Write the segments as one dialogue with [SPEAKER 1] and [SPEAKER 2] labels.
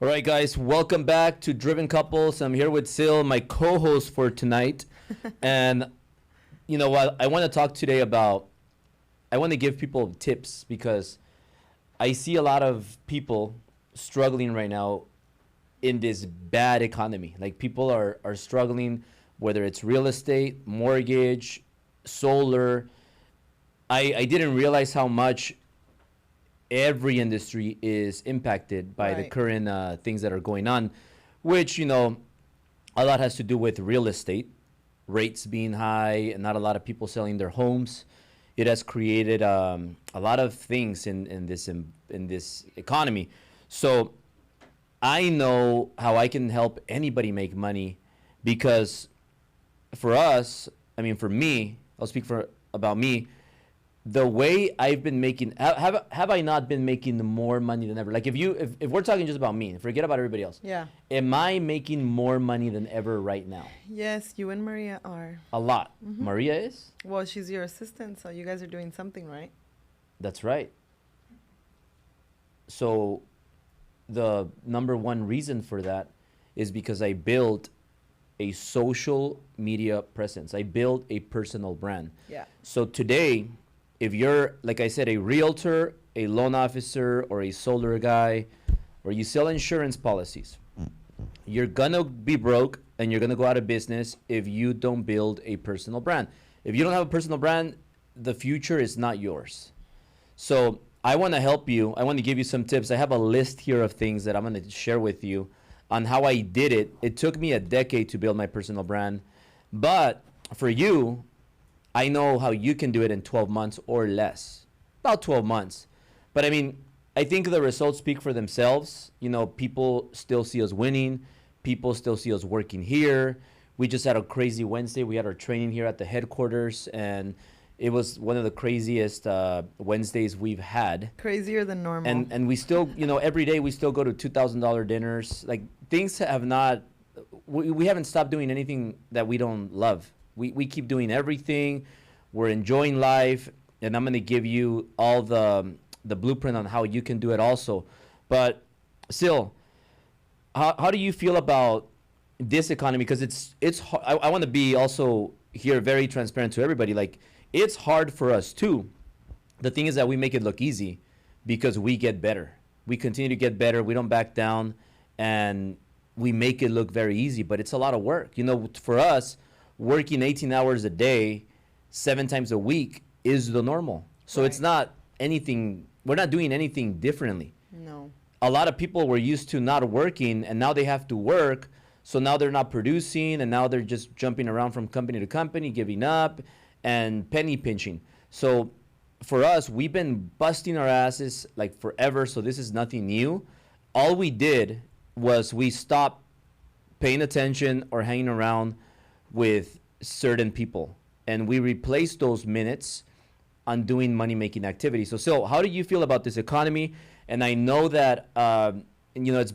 [SPEAKER 1] All right, guys, welcome back to Driven Couples. I'm here with Syl, my co-host for tonight. And you know what? I want to talk today about, I want to give people tips because I see a lot of people struggling right now in this bad economy. Like people are struggling, whether it's real estate, mortgage, solar. I didn't realize how much every industry is impacted by the
[SPEAKER 2] Right.
[SPEAKER 1] current things that are going on, which, a lot has to do with real estate, rates being high, and not a lot of people selling their homes. It has created a lot of things in this economy. So I know how I can help anybody make money because for us, I mean, for me, I'll speak for about me. The way I've been making, have I not been making more money than ever? Like if we're talking just about me, forget about everybody else.
[SPEAKER 2] Yeah.
[SPEAKER 1] Am I making more money than ever right now?
[SPEAKER 2] Yes, you and Maria are.
[SPEAKER 1] A lot. Maria is?
[SPEAKER 2] Well, she's your assistant, so you guys are doing something, right?
[SPEAKER 1] That's right. So the number one reason for that is because I built a social media presence. I built a personal brand.
[SPEAKER 2] Yeah.
[SPEAKER 1] So today, if you're, like I said, a realtor, a loan officer, or a solar guy, or you sell insurance policies, you're gonna be broke and you're gonna go out of business if you don't build a personal brand. If you don't have a personal brand, the future is not yours. So I want to help you. I want to give you some tips. I have a list here of things that I'm going to share with you on how I did it. It took me a decade to build my personal brand, but for you, I know how you can do it in 12 months or less, about 12 months. But I mean, I think the results speak for themselves. People still see us winning. People still see us working here. We just had a crazy Wednesday. We had our training here at the headquarters, and it was one of the craziest Wednesdays we've had.
[SPEAKER 2] Crazier than normal.
[SPEAKER 1] And we still, every day we still go to $2,000 dinners. Like things have not, we haven't stopped doing anything that we don't love. We keep doing everything. We're enjoying life, and I'm going to give you all the blueprint on how you can do it also. But Syl, how do you feel about this economy? Because I want to be also here very transparent to everybody. Like it's hard for us too. The thing is that we make it look easy because we get better. We continue to get better. We don't back down, and we make it look very easy, but it's a lot of work. For us, working 18 hours a day, 7 times a week is the normal. So
[SPEAKER 2] Right.
[SPEAKER 1] it's not anything, we're not doing anything differently.
[SPEAKER 2] No.
[SPEAKER 1] A lot of people were used to not working, and now they have to work. So now they're not producing, and now they're just jumping around from company to company, giving up and penny pinching. So for us, we've been busting our asses like forever. So this is nothing new. All we did was we stopped paying attention or hanging around with certain people, and we replaced those minutes on doing money making activities. So how do you feel about this economy? And I know that it's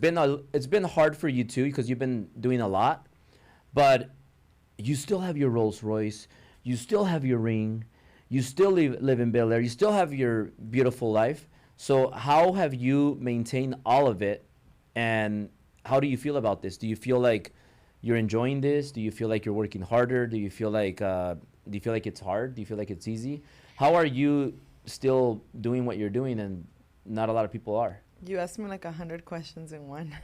[SPEAKER 1] been hard for you too because you've been doing a lot, but you still have your Rolls Royce, you still have your ring, you still live in Bel Air, you still have your beautiful life. So how have you maintained all of it, and how do you feel about this? Do you feel like you're enjoying this? Do you feel like you're working harder? Do you feel like it's hard? Do you feel like it's easy? How are you still doing what you're doing and not a lot of people are?
[SPEAKER 2] You asked me like 100 questions in one.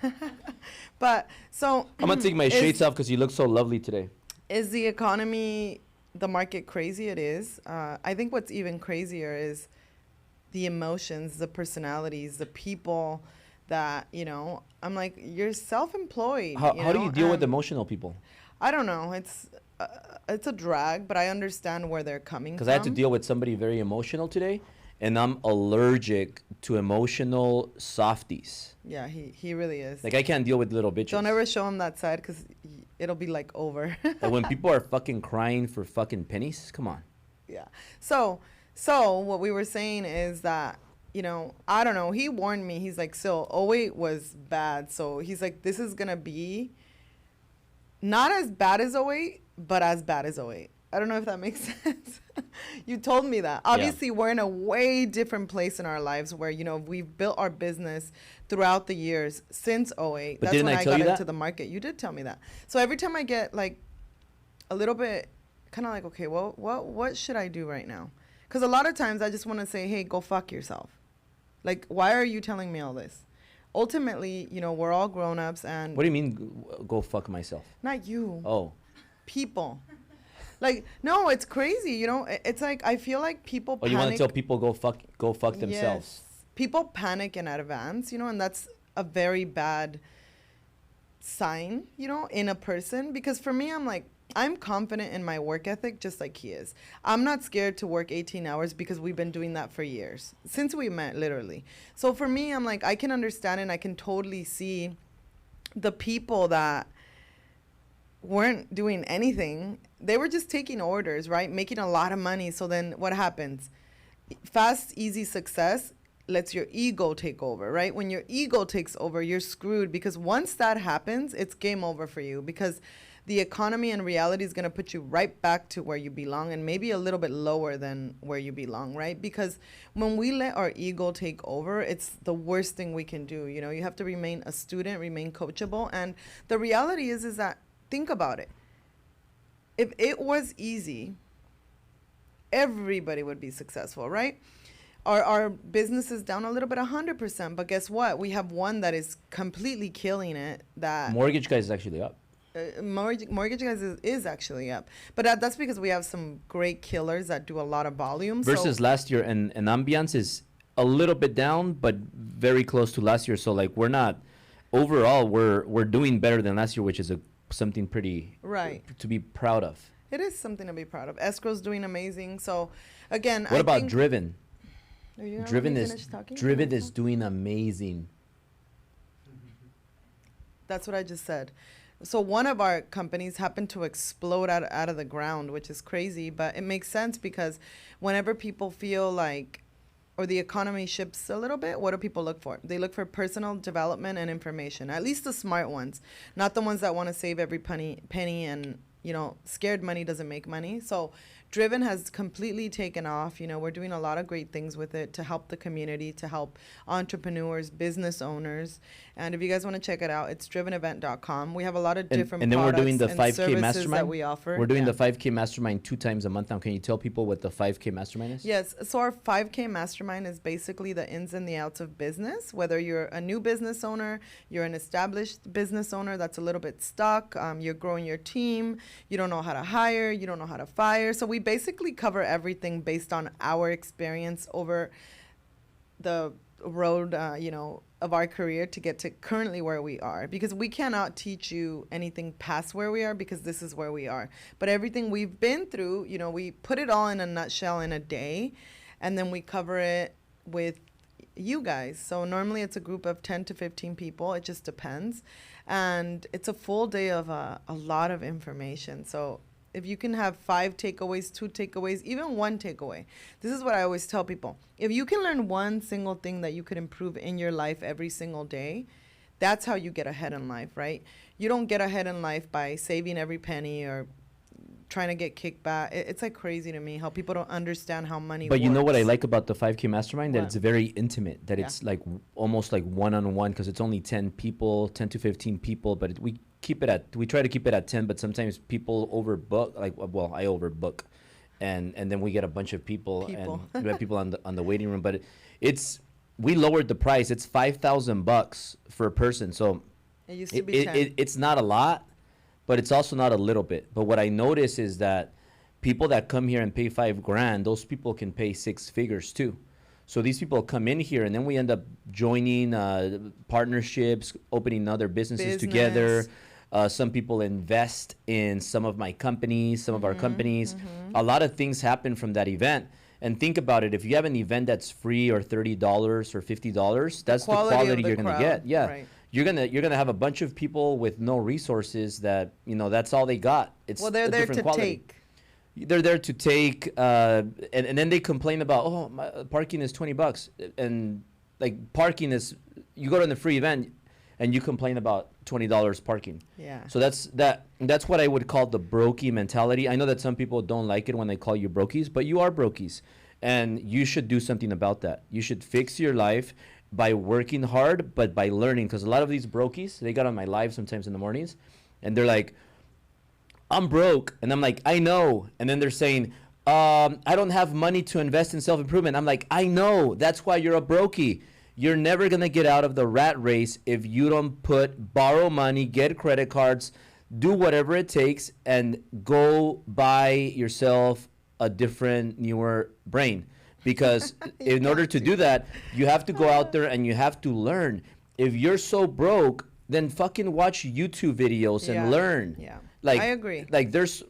[SPEAKER 2] But so
[SPEAKER 1] I'm gonna take my shades off because you look so lovely today.
[SPEAKER 2] is the economy, the market crazy? It is. I think what's even crazier is the emotions, the personalities, the people that, I'm like, you're self-employed.
[SPEAKER 1] How do you deal with emotional people?
[SPEAKER 2] I don't know. It's a drag, but I understand where they're coming from.
[SPEAKER 1] Because I had to deal with somebody very emotional today, and I'm allergic to emotional softies.
[SPEAKER 2] Yeah, he really is.
[SPEAKER 1] Like I can't deal with little bitches.
[SPEAKER 2] Don't ever show him that side because it'll be like over.
[SPEAKER 1] Like when people are fucking crying for fucking pennies, come on.
[SPEAKER 2] Yeah. So what we were saying is that, I don't know. He warned me. He's like, so '08 was bad. So he's like, this is going to be not as bad as '08, but as bad as '08. I don't know if that makes sense. You told me that. Obviously, we're in a way different place in our lives where, you know, we've built our business throughout the years since '08.
[SPEAKER 1] But
[SPEAKER 2] That's when
[SPEAKER 1] didn't I
[SPEAKER 2] I
[SPEAKER 1] tell
[SPEAKER 2] got
[SPEAKER 1] you
[SPEAKER 2] into
[SPEAKER 1] that?
[SPEAKER 2] the market. You did tell me that. So every time I get like a little bit kind of like, okay, well, what should I do right now? Because a lot of times I just want to say, hey, go fuck yourself. Like, why are you telling me all this? Ultimately, you know, we're all grown-ups and...
[SPEAKER 1] What do you mean, go fuck myself?
[SPEAKER 2] Not you.
[SPEAKER 1] Oh.
[SPEAKER 2] People. Like, no, it's crazy, you know? It's like, I feel like people
[SPEAKER 1] Oh, you want to tell people go fuck themselves?
[SPEAKER 2] Yes. People panic in advance, you know, and that's a very bad sign, you know, in a person. Because for me, I'm like, I'm confident in my work ethic just like he is. I'm not scared to work 18 hours because we've been doing that for years, since we met, literally. So for me, I'm like, I can understand and I can totally see the people that weren't doing anything. They were just taking orders, right? Making a lot of money. So then what happens? Fast, easy success lets your ego take over, right? When your ego takes over, you're screwed, because once that happens, it's game over for you, because the economy and reality is going to put you right back to where you belong, and maybe a little bit lower than where you belong, right? Because when we let our ego take over, it's the worst thing we can do. You know, you have to remain a student, remain coachable. And the reality is that, think about it. If it was easy, everybody would be successful, right? Our business is down a little bit, 100%. But guess what? We have one that is completely killing it. That
[SPEAKER 1] Mortgage Guys is actually up.
[SPEAKER 2] Mortgage Guys is actually up. But that's because we have some great killers that do a lot of volume.
[SPEAKER 1] Versus last year, and Ambiance is a little bit down, but very close to last year. So, like, we're not, overall, we're doing better than last year, which is something pretty to be proud of.
[SPEAKER 2] It is something to be proud of. Escrow's doing amazing. So, again,
[SPEAKER 1] what about Driven?
[SPEAKER 2] Driven
[SPEAKER 1] is doing amazing.
[SPEAKER 2] That's what I just said. So one of our companies happened to explode out of the ground, which is crazy, but it makes sense because whenever people feel like, or the economy shifts a little bit, what do people look for? They look for personal development and information, at least the smart ones, not the ones that want to save every penny and, you know, scared money doesn't make money. So Driven has completely taken off. You know, we're doing a lot of great things with it to help the community, to help entrepreneurs, business owners. And if you guys want to check it out, it's drivenevent.com. We have a lot of different
[SPEAKER 1] and then we're doing the
[SPEAKER 2] products
[SPEAKER 1] 5K
[SPEAKER 2] and services
[SPEAKER 1] mastermind
[SPEAKER 2] that we offer.
[SPEAKER 1] We're doing the 5K mastermind 2 times a month now. Can you tell people what the 5K mastermind is?
[SPEAKER 2] Yes. So our 5K mastermind is basically the ins and the outs of business. Whether you're a new business owner, you're an established business owner that's a little bit stuck, you're growing your team, you don't know how to hire, you don't know how to fire. So we basically cover everything based on our experience over the road, you know, of our career to get to currently where we are, because we cannot teach you anything past where we are, because this is where we are. But everything we've been through, you know, we put it all in a nutshell in a day, and then we cover it with you guys. So normally it's a group of 10 to 15 people. It just depends. And it's a full day of a lot of information. So if you can have 5 takeaways, 2 takeaways, even 1 takeaway. This is what I always tell people. If you can learn one single thing that you could improve in your life every single day, that's how you get ahead in life, right? You don't get ahead in life by saving every penny or trying to get kicked back. It's like crazy to me how people don't understand how money works.
[SPEAKER 1] But you know what I like about the 5K mastermind? That
[SPEAKER 2] What?
[SPEAKER 1] it's very intimate, that it's like almost like one-on-one, because it's only 10 people, 10 to 15 people, but we try to keep it at 10, but sometimes people overbook, like, well, I overbook, and then we get a bunch of people. And we have people on the waiting room, but we lowered the price. It's $5,000 for a person. So
[SPEAKER 2] it used to be 10.
[SPEAKER 1] It's not a lot, but it's also not a little bit. But what I notice is that people that come here and pay $5,000, those people can pay 6 figures too. So these people come in here, and then we end up joining partnerships, opening other businesses together. Some people invest in some of my companies, some of our companies. A lot of things happen from that event. And think about it. If you have an event that's free or $30 or $50, that's the quality you're going to get. Yeah. Right. You're gonna have a bunch of people with no resources that, you know, that's all they got. It's
[SPEAKER 2] they're there to take.
[SPEAKER 1] They're there to take, and then they complain about, oh, my parking is $20, and like parking is, you go to the free event, and you complain about $20 parking.
[SPEAKER 2] Yeah.
[SPEAKER 1] So that's what I would call the brokey mentality. I know that some people don't like it when they call you brokies, but you are brokies, and you should do something about that. You should fix your life by working hard, but by learning. Because a lot of these brokies, they got on my live sometimes in the mornings, and they're like, I'm broke. And I'm like, I know. And then they're saying, I don't have money to invest in self-improvement. I'm like, I know. That's why you're a brokey. You're never going to get out of the rat race if you don't borrow money, get credit cards, do whatever it takes, and go buy yourself a different, newer brain. Because in order to do that, you have to go out there and you have to learn. If you're so broke, then fucking watch YouTube videos and learn.
[SPEAKER 2] Yeah.
[SPEAKER 1] Like,
[SPEAKER 2] I agree.
[SPEAKER 1] Like there's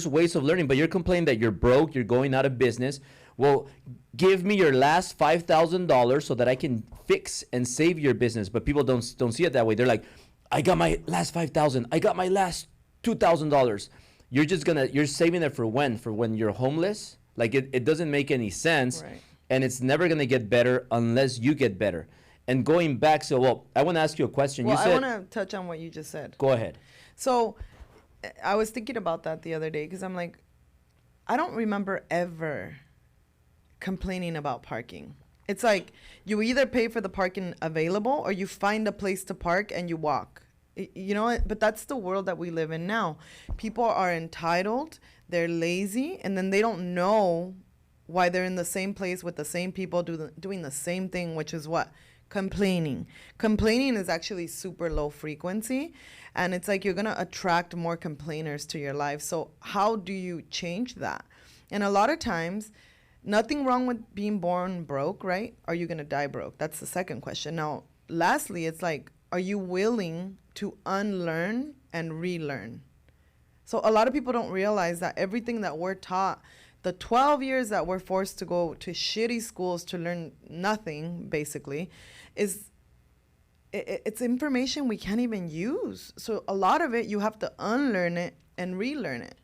[SPEAKER 1] ways of learning, but you're complaining that you're broke, you're going out of business. Well, give me your last $5,000 so that I can fix and save your business. But people don't see it that way. They're like, I got my last $5,000. I got my last $2,000. You're saving it for when? For when you're homeless? Like it doesn't make any sense.
[SPEAKER 2] Right.
[SPEAKER 1] And it's never gonna get better unless you get better. And going back, I want to ask you a question.
[SPEAKER 2] Well,
[SPEAKER 1] you said,
[SPEAKER 2] I want to touch on what you just said.
[SPEAKER 1] Go ahead.
[SPEAKER 2] So I was thinking about that the other day because I'm like, I don't remember ever complaining about parking. It's like you either pay for the parking available or you find a place to park and you walk. You know, but that's the world that we live in now. People are entitled, they're lazy, and then they don't know why they're in the same place with the same people doing the same thing, which is what? Complaining. Complaining is actually super low frequency, and it's like you're going to attract more complainers to your life. So how do you change that? And a lot of times, nothing wrong with being born broke, right? Are you going to die broke? That's the second question. Now, lastly, it's like, are you willing to unlearn and relearn? So a lot of people don't realize that everything that we're taught, the 12 years that we're forced to go to shitty schools to learn nothing, basically, it's information we can't even use. So a lot of it, you have to unlearn it and relearn it.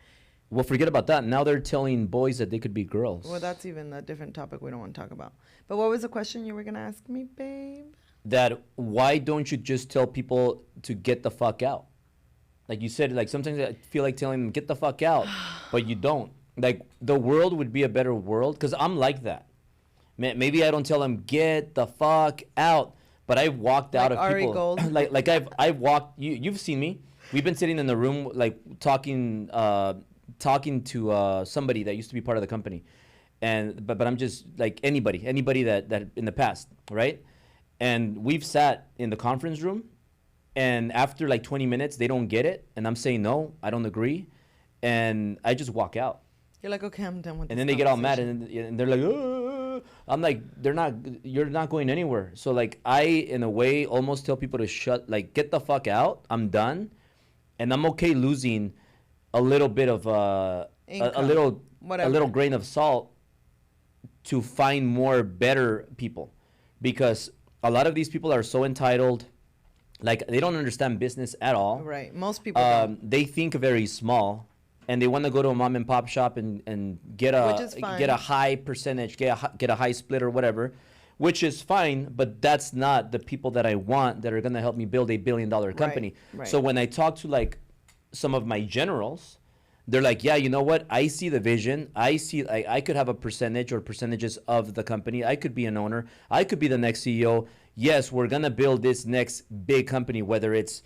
[SPEAKER 1] Well, forget about that. Now they're telling boys that they could be girls.
[SPEAKER 2] Well, that's even a different topic we don't want to talk about. But what was the question you were going to ask me, babe?
[SPEAKER 1] That why don't you just tell people to get the fuck out? Like you said, like sometimes I feel like telling them, get the fuck out, but you don't. Like the world would be a better world, because I'm like that. Maybe I don't tell them, get the fuck out, but I've walked out of
[SPEAKER 2] Ari
[SPEAKER 1] people.
[SPEAKER 2] Gold.
[SPEAKER 1] like I've walked, you've seen me. We've been sitting in the room, like talking to somebody that used to be part of the company. But I'm just like anybody that in the past, right? And we've sat in the conference room, and after like 20 minutes, they don't get it. And I'm saying, no, I don't agree. And I just walk out.
[SPEAKER 2] You're like, okay, I'm done with this.
[SPEAKER 1] And then they get all mad, and they're like, I'm like, you're not going anywhere. So like I, in a way, almost tell people to get the fuck out. I'm done. And I'm okay losing a little bit of a little grain of salt to find more better people, because a lot of these people are so entitled, like they don't understand business at all.
[SPEAKER 2] Right. Most people don't.
[SPEAKER 1] They think very small, and they want to go to a mom and pop shop and get a high percentage, get a high split or whatever, which is fine, but that's not the people that I want that are going to help me build $1 billion company.
[SPEAKER 2] Right.
[SPEAKER 1] So when I talk to like some of my generals, they're like, yeah, you know what? I see the vision. I see I could have a percentage or percentages of the company. I could be an owner. I could be the next CEO. Yes, we're going to build this next big company, whether it's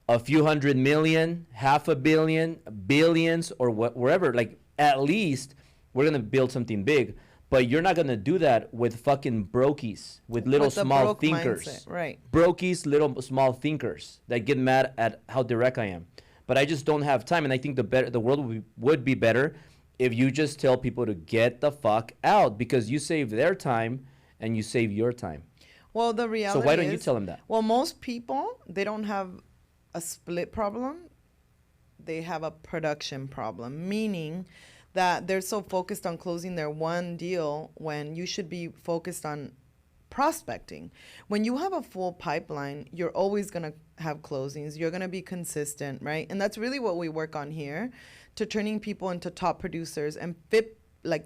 [SPEAKER 1] a few hundred million, $500 million, billions, or wherever. Like, at least we're going to build something big. But you're not going to do that with fucking brokies, with little small thinkers.
[SPEAKER 2] Mindset, right.
[SPEAKER 1] Brokies, little small thinkers that get mad at how direct I am. But I just don't have time, and I think the world would be better if you just tell people to get the fuck out, because you save their time and you save your time.
[SPEAKER 2] Well, the reality is...
[SPEAKER 1] So why don't you tell them that?
[SPEAKER 2] Well, most people, they don't have a split problem. They have a production problem, meaning that they're so focused on closing their one deal when you should be focused on prospecting. When you have a full pipeline, you're always going to have closings. You're going to be consistent, right? And that's really what we work on here, to turning people into top producers and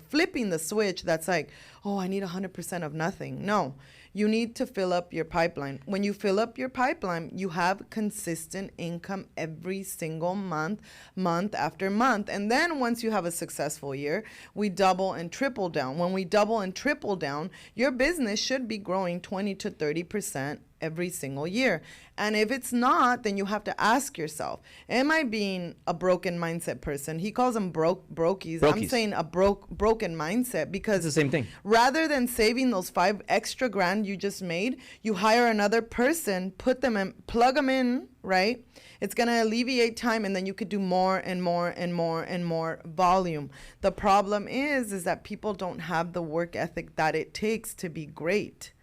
[SPEAKER 2] flipping the switch that's like, oh, I need 100% of nothing. No, You need to fill up your pipeline. When you fill up your pipeline, you have consistent income every single month, month after month. And then once you have a successful year, we double and triple down. When we double and triple down, your business should be growing 20 to 30% every single year. And if it's not, then you have to ask yourself, am I being a broken mindset person? He calls them brokies. I'm saying a broken mindset, because
[SPEAKER 1] it's the same thing.
[SPEAKER 2] Rather than saving those 5 extra grand you just made, you hire another person, put them in, plug them in, right? It's going to alleviate time, and then you could do more and more and more and more volume. The problem is that people don't have the work ethic that it takes to be great.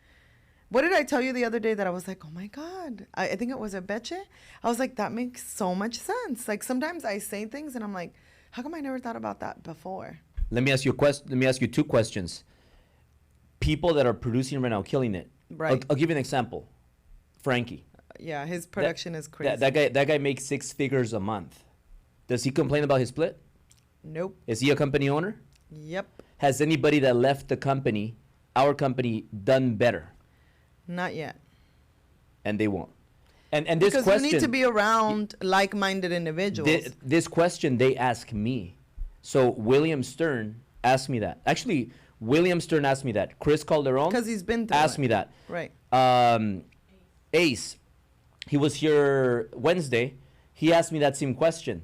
[SPEAKER 2] What did I tell you the other day that I was like, oh my God, I think it was a Beche. I was like, that makes so much sense. Like, sometimes I say things and I'm like, how come I never thought about that before?
[SPEAKER 1] Let me ask you two questions. People that are producing right now, killing it.
[SPEAKER 2] Right.
[SPEAKER 1] I'll give you an example. Frankie.
[SPEAKER 2] Yeah, his production is crazy.
[SPEAKER 1] That guy makes 6 figures a month. Does he complain about his split?
[SPEAKER 2] Nope.
[SPEAKER 1] Is he a company owner?
[SPEAKER 2] Yep.
[SPEAKER 1] Has anybody that left the company, our company, done better?
[SPEAKER 2] Not yet.
[SPEAKER 1] And they won't. And this
[SPEAKER 2] because
[SPEAKER 1] question,
[SPEAKER 2] you need to be around like-minded individuals.
[SPEAKER 1] This question they ask me. So William Stern asked me that. Actually, William Stern asked me that. Chris Calderon,
[SPEAKER 2] because he's been through
[SPEAKER 1] asked me that.
[SPEAKER 2] Right.
[SPEAKER 1] Ace, he was here Wednesday. He asked me that same question.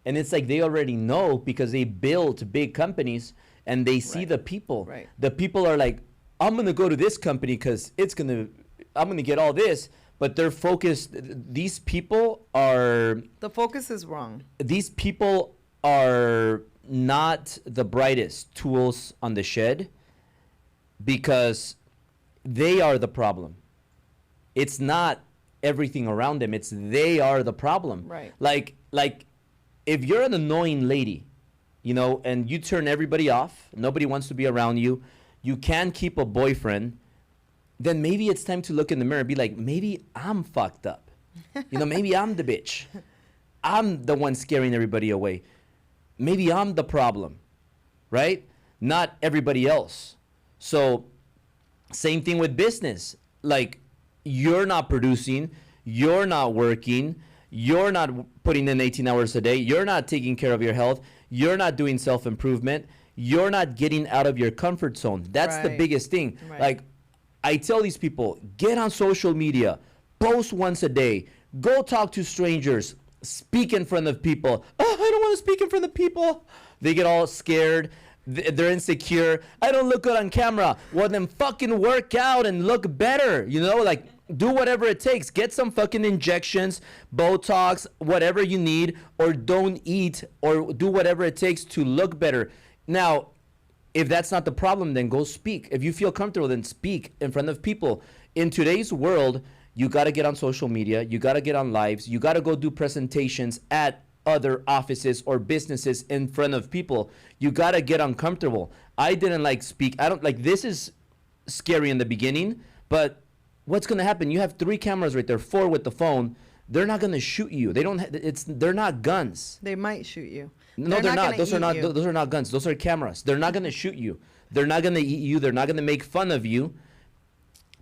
[SPEAKER 1] And it's like they already know, because they built big companies and they see the people.
[SPEAKER 2] Right.
[SPEAKER 1] The people are like, I'm going to go to this company because I'm going to get all this. But they're focused. These people are.
[SPEAKER 2] The focus is wrong.
[SPEAKER 1] These people are not the brightest tools on the shed, because they are the problem. It's not everything around them. It's they are the problem.
[SPEAKER 2] Right.
[SPEAKER 1] Like if you're an annoying lady, and you turn everybody off, nobody wants to be around you, you can't keep a boyfriend, then maybe it's time to look in the mirror and be like, maybe I'm fucked up. Maybe I'm the bitch. I'm the one scaring everybody away. Maybe I'm the problem, right? Not everybody else. So same thing with business. Like, you're not producing, you're not working, you're not putting in 18 hours a day, you're not taking care of your health, you're not doing self-improvement, you're not getting out of your comfort zone. That's the biggest thing.
[SPEAKER 2] Right.
[SPEAKER 1] Like, I tell these people, get on social media, post once a day, go talk to strangers, speak in front of people. Oh, I don't want to speak in front of people. They get all scared. They're insecure. I don't look good on camera. Well, then fucking work out and look better. Like, do whatever it takes. Get some fucking injections, Botox, whatever you need, or don't eat, or do whatever it takes to look better. Now, if that's not the problem, then go speak. If you feel comfortable, then speak in front of people. In today's world, you got to get on social media. You got to get on lives. You got to go do presentations at other offices or businesses in front of people. You got to get uncomfortable. I didn't like speak. I don't like, this is scary in the beginning, but what's going to happen? You have 3 cameras right there, 4 with the phone. They're not going to shoot you. They're not guns.
[SPEAKER 2] They might shoot you.
[SPEAKER 1] No, they're not. Those are not guns. Those are cameras. They're not going to shoot you. They're not going to eat you. They're not going to make fun of you.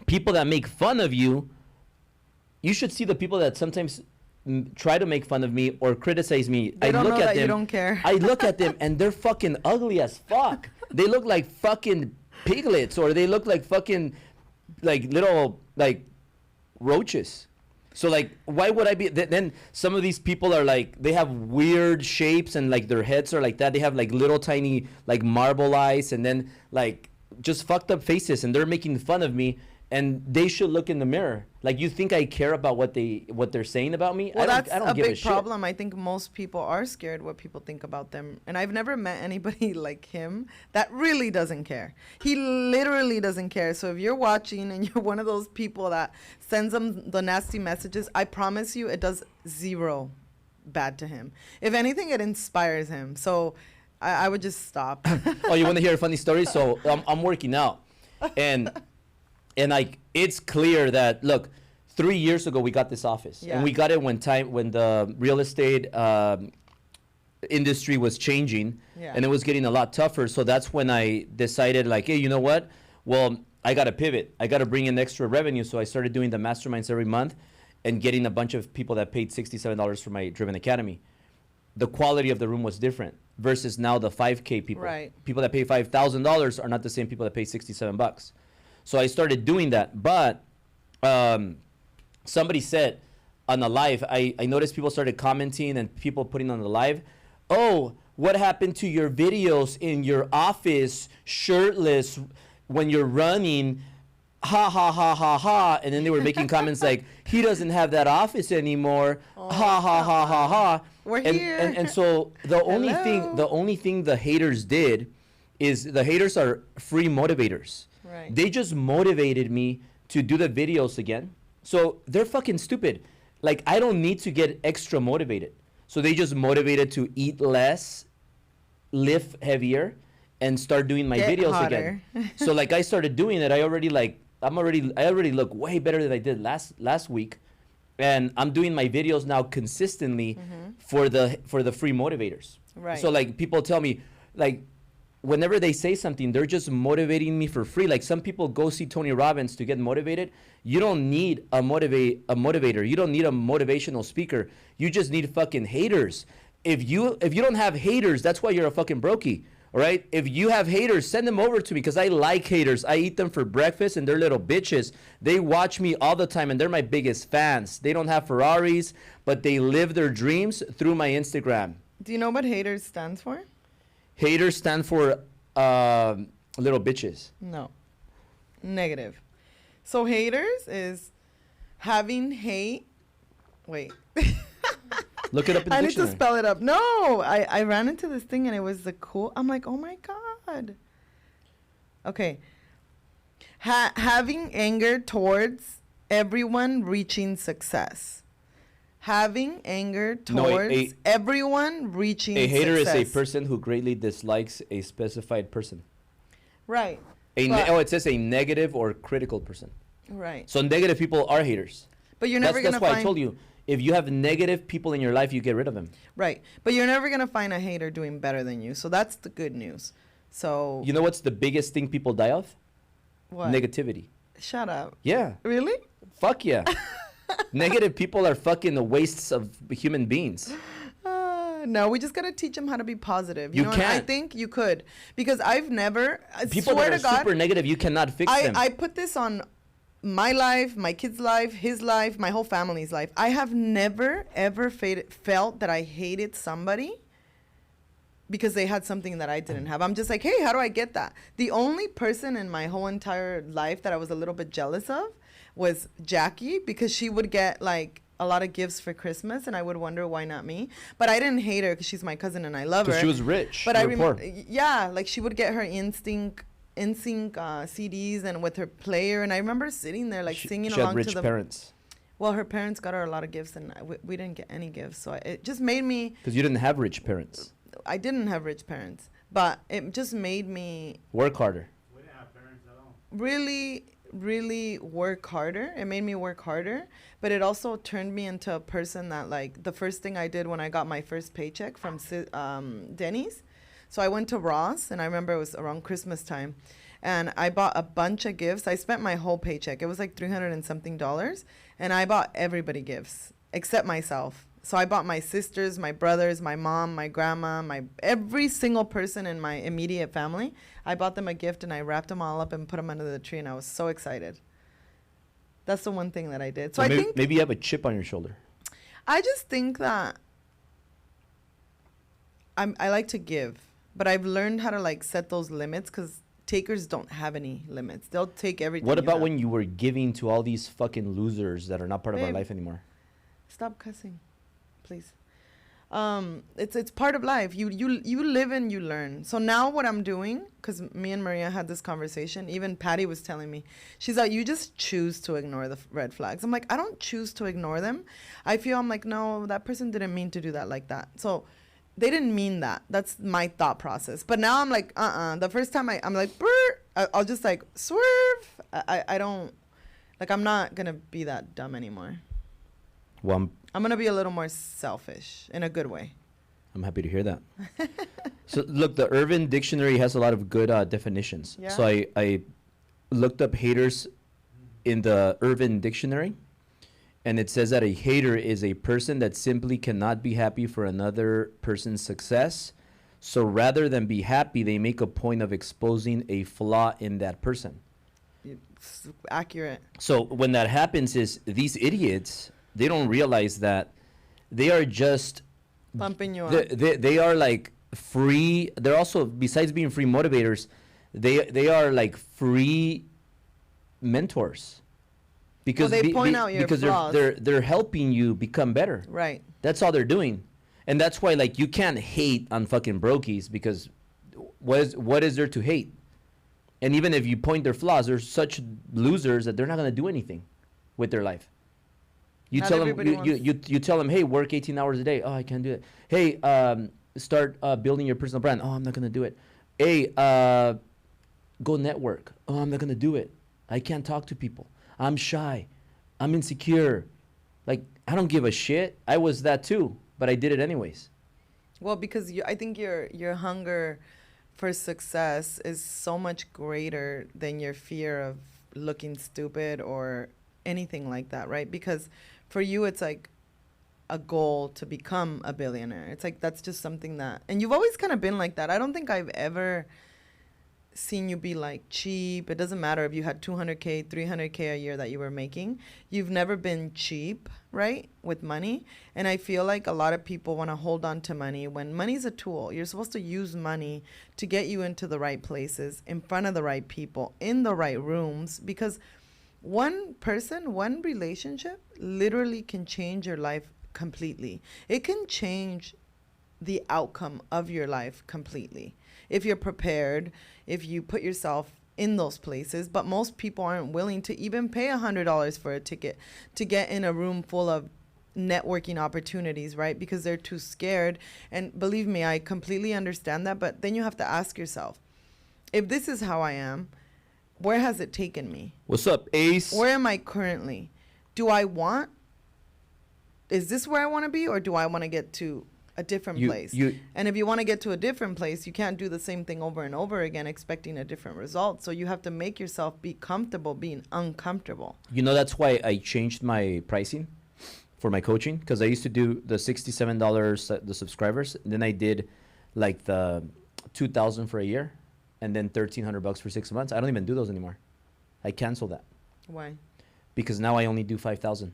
[SPEAKER 1] People that make fun of you, you should see the people that sometimes try to make fun of me or criticize me.
[SPEAKER 2] They don't know that you don't care.
[SPEAKER 1] I look at them and they're fucking ugly as fuck. They look like fucking piglets, or they look like fucking like little like roaches. So like, why would I be? Then some of these people are like, they have weird shapes and like their heads are like that. They have like little tiny like marble eyes, and then like just fucked up faces, and they're making fun of me. And they should look in the mirror. Like, you think I care about what they're saying about me?
[SPEAKER 2] Well,
[SPEAKER 1] I don't give a
[SPEAKER 2] big problem. I think most people are scared what people think about them. And I've never met anybody like him that really doesn't care. He literally doesn't care. So if you're watching and you're one of those people that sends them the nasty messages, I promise you it does zero bad to him. If anything, it inspires him. So I would just stop.
[SPEAKER 1] Oh, you want to hear a funny story? So I'm working out. And like, it's clear that, look, 3 years ago we got this office, and we got it when the real estate industry was changing, and it was getting a lot tougher. So that's when I decided, like, hey, you know what? Well, I got to pivot. I got to bring in extra revenue. So I started doing the masterminds every month and getting a bunch of people that paid $67 for my Driven Academy. The quality of the room was different versus now the 5K people.
[SPEAKER 2] Right.
[SPEAKER 1] People that pay $5,000 are not the same people that pay $67. So I started doing that. But somebody said on the live, I noticed people started commenting and people putting on the live, oh, what happened to your videos in your office, shirtless, when you're running? Ha, ha, ha, ha, ha. And then they were making comments like, he doesn't have that office anymore. Oh, ha, ha, ha, ha, ha.
[SPEAKER 2] We're here.
[SPEAKER 1] And so the only thing the haters did is the haters are free motivators.
[SPEAKER 2] Right.
[SPEAKER 1] They just motivated me to do the videos again. So they're fucking stupid. Like, I don't need to get extra motivated. So they just motivated to eat less, lift heavier, and start doing my videos
[SPEAKER 2] hotter.
[SPEAKER 1] Again. So like I started doing it. I already look way better than I did last week. And I'm doing my videos now consistently for the free motivators.
[SPEAKER 2] Right.
[SPEAKER 1] So like people tell me, like, whenever they say something, they're just motivating me for free. Like some people go see Tony Robbins to get motivated. You don't need a motivator. You don't need a motivational speaker. You just need fucking haters. If you don't have haters, that's why you're a fucking brokey. All right? If you have haters, send them over to me because I like haters. I eat them for breakfast and they're little bitches. They watch me all the time and they're my biggest fans. They don't have Ferraris, but they live their dreams through my Instagram.
[SPEAKER 2] Do you know what haters stands for?
[SPEAKER 1] Haters stand for little bitches.
[SPEAKER 2] No. Negative. So haters is having hate. Wait.
[SPEAKER 1] Look it up in the
[SPEAKER 2] I need
[SPEAKER 1] dictionary.
[SPEAKER 2] to spell it up. No, I ran into this thing and it was the cool. I'm like, oh my God. Okay. Having anger towards everyone reaching success. Having anger towards everyone reaching success.
[SPEAKER 1] A hater is a person who greatly dislikes a specified person.
[SPEAKER 2] Right.
[SPEAKER 1] It says a negative or critical person.
[SPEAKER 2] Right.
[SPEAKER 1] So negative people are haters.
[SPEAKER 2] But you're never going to find...
[SPEAKER 1] That's why I told you. If you have negative people in your life, you get rid of them.
[SPEAKER 2] Right. But you're never going to find a hater doing better than you. So that's the good news. So...
[SPEAKER 1] You know what's the biggest thing people die of?
[SPEAKER 2] What?
[SPEAKER 1] Negativity.
[SPEAKER 2] Shut up.
[SPEAKER 1] Yeah.
[SPEAKER 2] Really?
[SPEAKER 1] Fuck yeah. Negative people are fucking wastes of human beings.
[SPEAKER 2] No, we just got to teach them how to be positive.
[SPEAKER 1] You
[SPEAKER 2] know,
[SPEAKER 1] can't.
[SPEAKER 2] I think you could. Because I've never...
[SPEAKER 1] People that are super negative, you cannot fix them.
[SPEAKER 2] I put this on my life, my kid's life, his life, my whole family's life. I have never, ever felt that I hated somebody because they had something that I didn't have. I'm just like, hey, how do I get that? The only person in my whole entire life that I was a little bit jealous of was Jackie, because she would get like a lot of gifts for Christmas and I would wonder why not me. But I didn't hate her because she's my cousin and I love her.
[SPEAKER 1] Because she was rich.
[SPEAKER 2] But I remember, yeah, like she would get her NSYNC CDs and with her player, and I remember sitting there like singing along to the...
[SPEAKER 1] She had rich parents.
[SPEAKER 2] Well, her parents got her a lot of gifts and we didn't get any gifts, so it just made me...
[SPEAKER 1] Because you didn't have rich parents.
[SPEAKER 2] I didn't have rich parents, but it just made me...
[SPEAKER 1] Work harder.
[SPEAKER 3] We didn't have parents at all.
[SPEAKER 2] Really work harder. It made me work harder, but it also turned me into a person that, like, the first thing I did when I got my first paycheck from Denny's, so I went to Ross, and I remember it was around Christmas time, and I bought a bunch of gifts. I spent my whole paycheck. It was like $300 and something, and I bought everybody gifts except myself. So I bought my sisters, my brothers, my mom, my grandma, every single person in my immediate family. I bought them a gift and I wrapped them all up and put them under the tree, and I was so excited. That's the one thing that I did. So I think
[SPEAKER 1] maybe you have a chip on your shoulder.
[SPEAKER 2] I just think that I like to give, but I've learned how to like set those limits because takers don't have any limits. They'll take everything.
[SPEAKER 1] What about when you were giving to all these fucking losers that are not part of our life anymore?
[SPEAKER 2] Stop cussing, please. It's part of life. You live and you learn. So now what I'm doing, because me and Maria had this conversation, even Patty was telling me, she's like, you just choose to ignore the red flags. I'm like, I don't choose to ignore them. I feel I'm like, no, that person didn't mean to do that like that. So they didn't mean that. That's my thought process. But now I'm like, the first time I'm like, I'll just like swerve. I don't, like, I'm not going to be that dumb anymore.
[SPEAKER 1] Well,
[SPEAKER 2] I'm going to be a little more selfish in a good way.
[SPEAKER 1] I'm happy to hear that. So look, the Urban Dictionary has a lot of good definitions.
[SPEAKER 2] Yeah.
[SPEAKER 1] So I looked up haters in the Urban Dictionary, and it says that a hater is a person that simply cannot be happy for another person's success. So rather than be happy, they make a point of exposing a flaw in that person.
[SPEAKER 2] It's accurate.
[SPEAKER 1] So when that happens is these idiots, they don't realize that they are just
[SPEAKER 2] Pumping you up.
[SPEAKER 1] they are like free. They're also, besides being free motivators, they are like free mentors, because
[SPEAKER 2] Well, they point out your
[SPEAKER 1] because
[SPEAKER 2] flaws.
[SPEAKER 1] they're helping you become better.
[SPEAKER 2] Right.
[SPEAKER 1] That's all they're doing, and that's why like you can't hate on fucking brokies, because what is there to hate? And even if you point their flaws, they're such losers that they're not gonna do anything with their life. You
[SPEAKER 2] Not
[SPEAKER 1] tell them
[SPEAKER 2] everybody
[SPEAKER 1] you tell them, hey, work 18 hours a day. Oh, I can't do it. Hey, start building your personal brand. Oh, I'm not gonna do it. Hey, go network. Oh, I'm not gonna do it. I can't talk to people. I'm shy. I'm insecure. Like, I don't give a shit. I was that too, but I did it anyways.
[SPEAKER 2] Well, because I think your hunger for success is so much greater than your fear of looking stupid or anything like that, right? Because for you, it's like a goal to become a billionaire. It's like that's just something that, and you've always kind of been like that. I don't think I've ever seen you be like cheap. It doesn't matter if you had 200K, 300K a year that you were making. You've never been cheap, right, with money. And I feel like a lot of people want to hold on to money when money's a tool. You're supposed to use money to get you into the right places, in front of the right people, in the right rooms, because one person, one relationship literally can change your life completely. It can change the outcome of your life completely if you're prepared, if you put yourself in those places. But most people aren't willing to even pay $100 for a ticket to get in a room full of networking opportunities, right? Because they're too scared. And believe me, I completely understand that. But then you have to ask yourself, if this is how I am, where has it taken me?
[SPEAKER 1] What's up, Ace?
[SPEAKER 2] Where am I currently? Is this where I want to be, or do I want to get to a different place? And if you want to get to a different place, you can't do the same thing over and over again expecting a different result. So you have to make yourself be comfortable being uncomfortable.
[SPEAKER 1] You know, that's why I changed my pricing for my coaching, because I used to do the $67 the subscribers, and then I did like the $2,000 for a year, and then $1,300 for 6 months. I don't even do those anymore. I canceled that.
[SPEAKER 2] Why?
[SPEAKER 1] Because now I only do 5,000.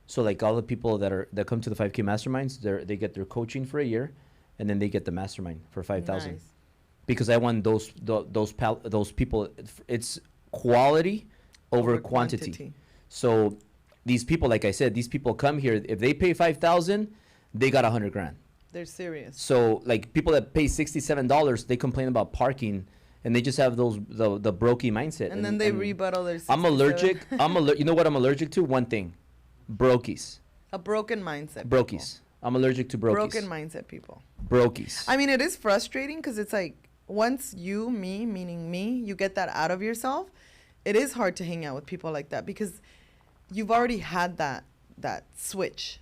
[SPEAKER 1] So like all the people that come to the 5K masterminds, they get their coaching for a year, and then they get the mastermind for 5,000.
[SPEAKER 2] Nice.
[SPEAKER 1] Because I want those people. It's quality over quantity. So these people, like I said, these people come here. If they pay 5,000, they got 100 grand.
[SPEAKER 2] They're serious.
[SPEAKER 1] So like people that pay $67, they complain about parking, and they just have the brokey mindset.
[SPEAKER 2] And then they rebuttal their.
[SPEAKER 1] I'm allergic. You know what I'm allergic to? One thing. Brokies.
[SPEAKER 2] A broken mindset.
[SPEAKER 1] Brokies. I'm allergic to brokies.
[SPEAKER 2] Broken mindset people.
[SPEAKER 1] Brokies.
[SPEAKER 2] I mean, it is frustrating because it's like once meaning me, you get that out of yourself, it is hard to hang out with people like that because you've already had that switch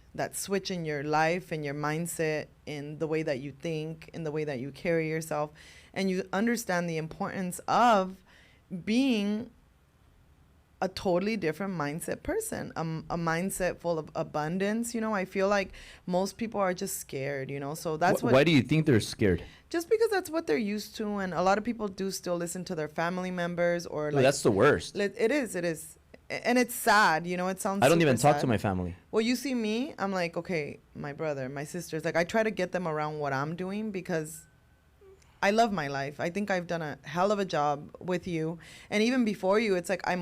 [SPEAKER 2] in your life and your mindset, in the way that you think, in the way that you carry yourself, and you understand the importance of being a totally different mindset person, a mindset full of abundance. You know, I feel like most people are just scared, you know, so that's
[SPEAKER 1] Why do you think they're scared?
[SPEAKER 2] Just because that's what they're used to. And a lot of people do still listen to their family members or like.
[SPEAKER 1] That's the worst.
[SPEAKER 2] It is. And it's sad, you know, it sounds
[SPEAKER 1] I don't even talk
[SPEAKER 2] sad.
[SPEAKER 1] to my family.
[SPEAKER 2] Well, you see me, I'm like, okay, my brother, my sisters, like I try to get them around what I'm doing because I love my life. I think I've done a hell of a job with you. And even before you, it's like I'm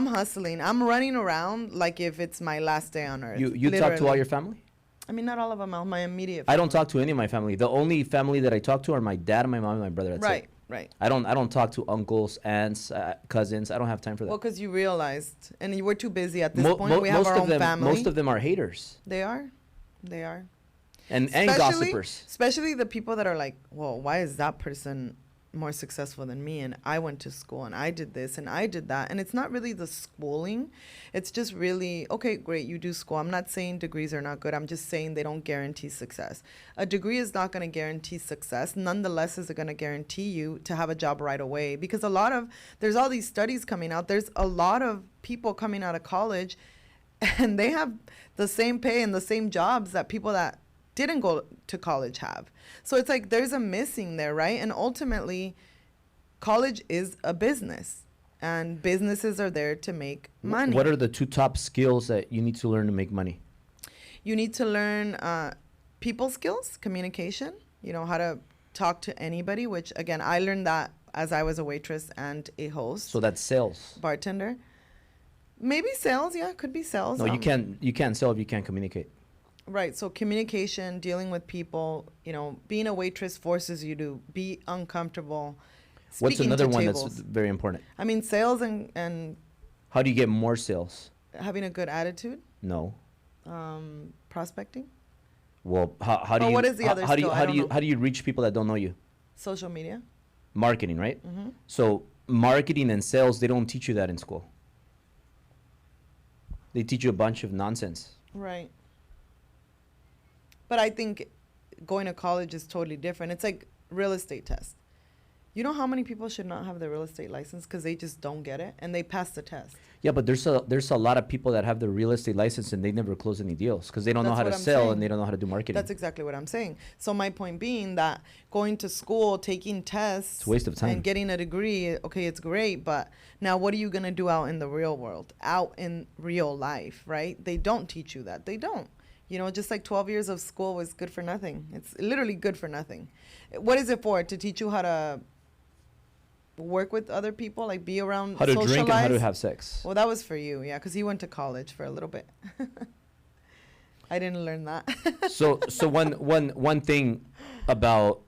[SPEAKER 2] hustling. I'm running around like if it's my last day on earth.
[SPEAKER 1] You talk to all your family?
[SPEAKER 2] I mean, not all of them. My immediate family.
[SPEAKER 1] I don't talk to any of my family. The only family that I talk to are my dad, my mom, and my brother. That's it.
[SPEAKER 2] Right.
[SPEAKER 1] I don't talk to uncles, aunts, cousins. I don't have time for that.
[SPEAKER 2] Well, because you realized, and you were too busy at this point. We have our own family.
[SPEAKER 1] Most of them are haters.
[SPEAKER 2] They are.
[SPEAKER 1] And gossipers.
[SPEAKER 2] Especially the people that are like, well, why is that person more successful than me, and I went to school and I did this and I did that. And it's not really the schooling. It's just really, okay, great, you do school. I'm not saying degrees are not good. I'm just saying they don't guarantee success. A degree is not going to guarantee success. Nonetheless, is it going to guarantee you to have a job right away? Because there's all these studies coming out. There's a lot of people coming out of college and they have the same pay and the same jobs that people that didn't go to college have. So it's like there's a missing there, right? And ultimately, college is a business, and businesses are there to make money.
[SPEAKER 1] What are the 2 top skills that you need to learn to make money?
[SPEAKER 2] You need to learn people skills, communication, how to talk to anybody, which, again, I learned that as I was a waitress and a host.
[SPEAKER 1] So that's sales.
[SPEAKER 2] Bartender. Maybe sales, yeah, could be sales.
[SPEAKER 1] No, you can't sell if you can't communicate.
[SPEAKER 2] Right. So communication, dealing with people, being a waitress forces you to be uncomfortable.
[SPEAKER 1] What's another one
[SPEAKER 2] tables.
[SPEAKER 1] that's very important?
[SPEAKER 2] I mean, sales and
[SPEAKER 1] how do you get more sales?
[SPEAKER 2] Having a good attitude.
[SPEAKER 1] No.
[SPEAKER 2] Prospecting.
[SPEAKER 1] Well, how do you?
[SPEAKER 2] What is the other skill?
[SPEAKER 1] How do you reach people that don't know you?
[SPEAKER 2] Social media.
[SPEAKER 1] Marketing, right?
[SPEAKER 2] Mm-hmm.
[SPEAKER 1] So marketing and sales, they don't teach you that in school. They teach you a bunch of nonsense.
[SPEAKER 2] Right. But I think going to college is totally different. It's like real estate test. You know how many people should not have their real estate license because they just don't get it and they pass the test?
[SPEAKER 1] Yeah, but there's a lot of people that have the real estate license and they never close any deals because they don't know how to sell and they don't know how to do marketing.
[SPEAKER 2] That's exactly what I'm saying. So my point being that going to school, taking tests,
[SPEAKER 1] it's a waste of time.
[SPEAKER 2] And getting a degree, okay, it's great, but now what are you going to do out in the real world, out in real life, right? They don't teach you that. They don't. Just like 12 years of school was good for nothing. It's literally good for nothing. What is it for? To teach you how to work with other people, like be around,
[SPEAKER 1] how to
[SPEAKER 2] socialize?
[SPEAKER 1] Drink and how to have sex.
[SPEAKER 2] Well, that was for you, yeah, because you went to college for a little bit. I didn't learn that.
[SPEAKER 1] So one thing about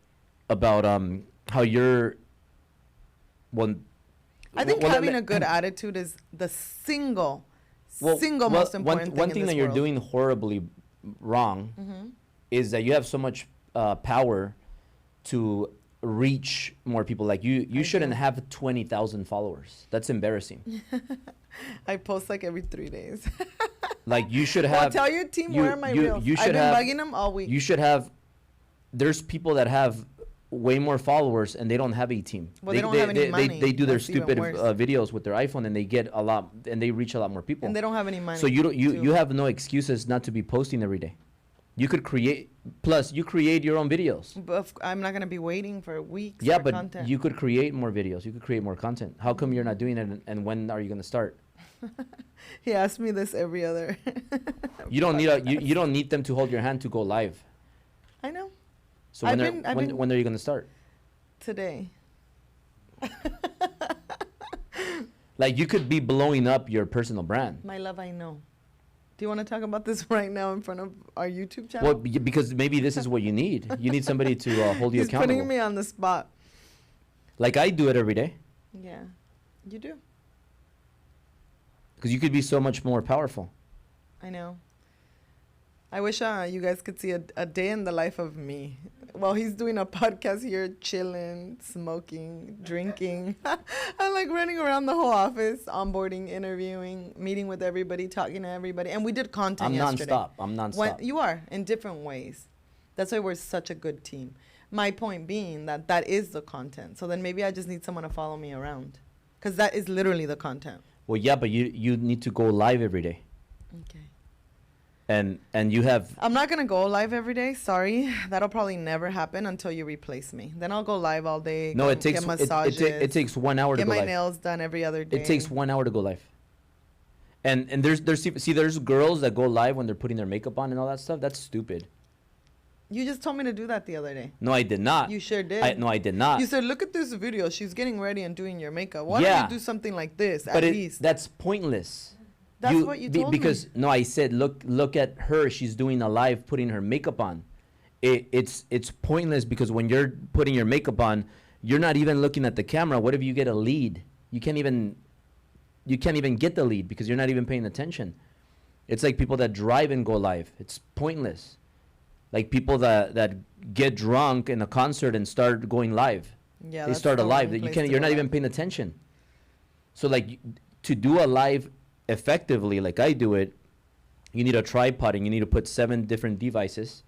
[SPEAKER 1] how you're
[SPEAKER 2] I think having a good attitude is the single most important thing
[SPEAKER 1] one thing
[SPEAKER 2] in this
[SPEAKER 1] that you're
[SPEAKER 2] world.
[SPEAKER 1] doing horribly wrong is that you have so much power to reach more people. Like you shouldn't have 20,000 followers. That's embarrassing.
[SPEAKER 2] I post like every 3 days.
[SPEAKER 1] Like you should have.
[SPEAKER 2] Well, tell your team where are my reels. I've been bugging them all week.
[SPEAKER 1] You should have. There's people that have way more followers and they don't have a team.
[SPEAKER 2] Well, they don't have any money.
[SPEAKER 1] They do their
[SPEAKER 2] That's even
[SPEAKER 1] stupid
[SPEAKER 2] worse.
[SPEAKER 1] videos with their iPhone and they get a lot and they reach a lot more people.
[SPEAKER 2] And they don't have any money.
[SPEAKER 1] So you have no excuses not to be posting every day. You could create. Plus, you create your own videos.
[SPEAKER 2] But I'm not gonna be waiting for weeks.
[SPEAKER 1] Yeah,
[SPEAKER 2] for
[SPEAKER 1] but
[SPEAKER 2] content.
[SPEAKER 1] you could create more videos. You could create more content. How come you're not doing it? And when are you gonna start?
[SPEAKER 2] He asks me this every other.
[SPEAKER 1] You don't need you don't need them to hold your hand to go live.
[SPEAKER 2] I know.
[SPEAKER 1] So when are you gonna start?
[SPEAKER 2] Today.
[SPEAKER 1] Like you could be blowing up your personal brand.
[SPEAKER 2] My love, I know. Do you want to talk about this right now in front of our YouTube channel?
[SPEAKER 1] Well, because maybe this is what you need. You need somebody to hold you
[SPEAKER 2] He's
[SPEAKER 1] accountable.
[SPEAKER 2] putting me on the spot.
[SPEAKER 1] Like I do it every day.
[SPEAKER 2] Yeah, you do.
[SPEAKER 1] Because you could be so much more powerful.
[SPEAKER 2] I know. I wish you guys could see a day in the life of me. Well, he's doing a podcast here, chilling, smoking, drinking. I'm like running around the whole office, onboarding, interviewing, meeting with everybody, talking to everybody. And we did content yesterday.
[SPEAKER 1] I'm nonstop.
[SPEAKER 2] You are, in different ways. That's why we're such a good team. My point being that is the content. So then maybe I just need someone to follow me around. Because that is literally the content.
[SPEAKER 1] Well, yeah, but you need to go live every day.
[SPEAKER 2] Okay.
[SPEAKER 1] And you have.
[SPEAKER 2] I'm not gonna go live every day. Sorry, that'll probably never happen until you replace me. Then I'll go live all day.
[SPEAKER 1] No, it takes
[SPEAKER 2] get massages,
[SPEAKER 1] it takes 1 hour to
[SPEAKER 2] get
[SPEAKER 1] go
[SPEAKER 2] my
[SPEAKER 1] live.
[SPEAKER 2] nails done every other day.
[SPEAKER 1] It takes 1 hour to go live. And there's girls that go live when they're putting their makeup on and all that stuff. That's stupid.
[SPEAKER 2] You just told me to do that the other day.
[SPEAKER 1] No, I did not.
[SPEAKER 2] You sure did.
[SPEAKER 1] No, I did not.
[SPEAKER 2] You said, look at this video. She's getting ready and doing your makeup. Why don't you do something like this at least?
[SPEAKER 1] That's pointless.
[SPEAKER 2] That's what you told
[SPEAKER 1] because,
[SPEAKER 2] me.
[SPEAKER 1] No, I said, look at her. She's doing a live putting her makeup on. It's pointless because when you're putting your makeup on, you're not even looking at the camera. What if you get a lead? You can't even get the lead because you're not even paying attention. It's like people that drive and go live. It's pointless. Like people that get drunk in a concert and start going live.
[SPEAKER 2] Yeah,
[SPEAKER 1] They
[SPEAKER 2] that's
[SPEAKER 1] start a
[SPEAKER 2] the
[SPEAKER 1] live
[SPEAKER 2] wrong
[SPEAKER 1] that you
[SPEAKER 2] place
[SPEAKER 1] can't.
[SPEAKER 2] to
[SPEAKER 1] You're
[SPEAKER 2] go
[SPEAKER 1] not even
[SPEAKER 2] live.
[SPEAKER 1] paying attention. So like to do a live effectively, like I do it, you need a tripod and you need to put 7 different devices,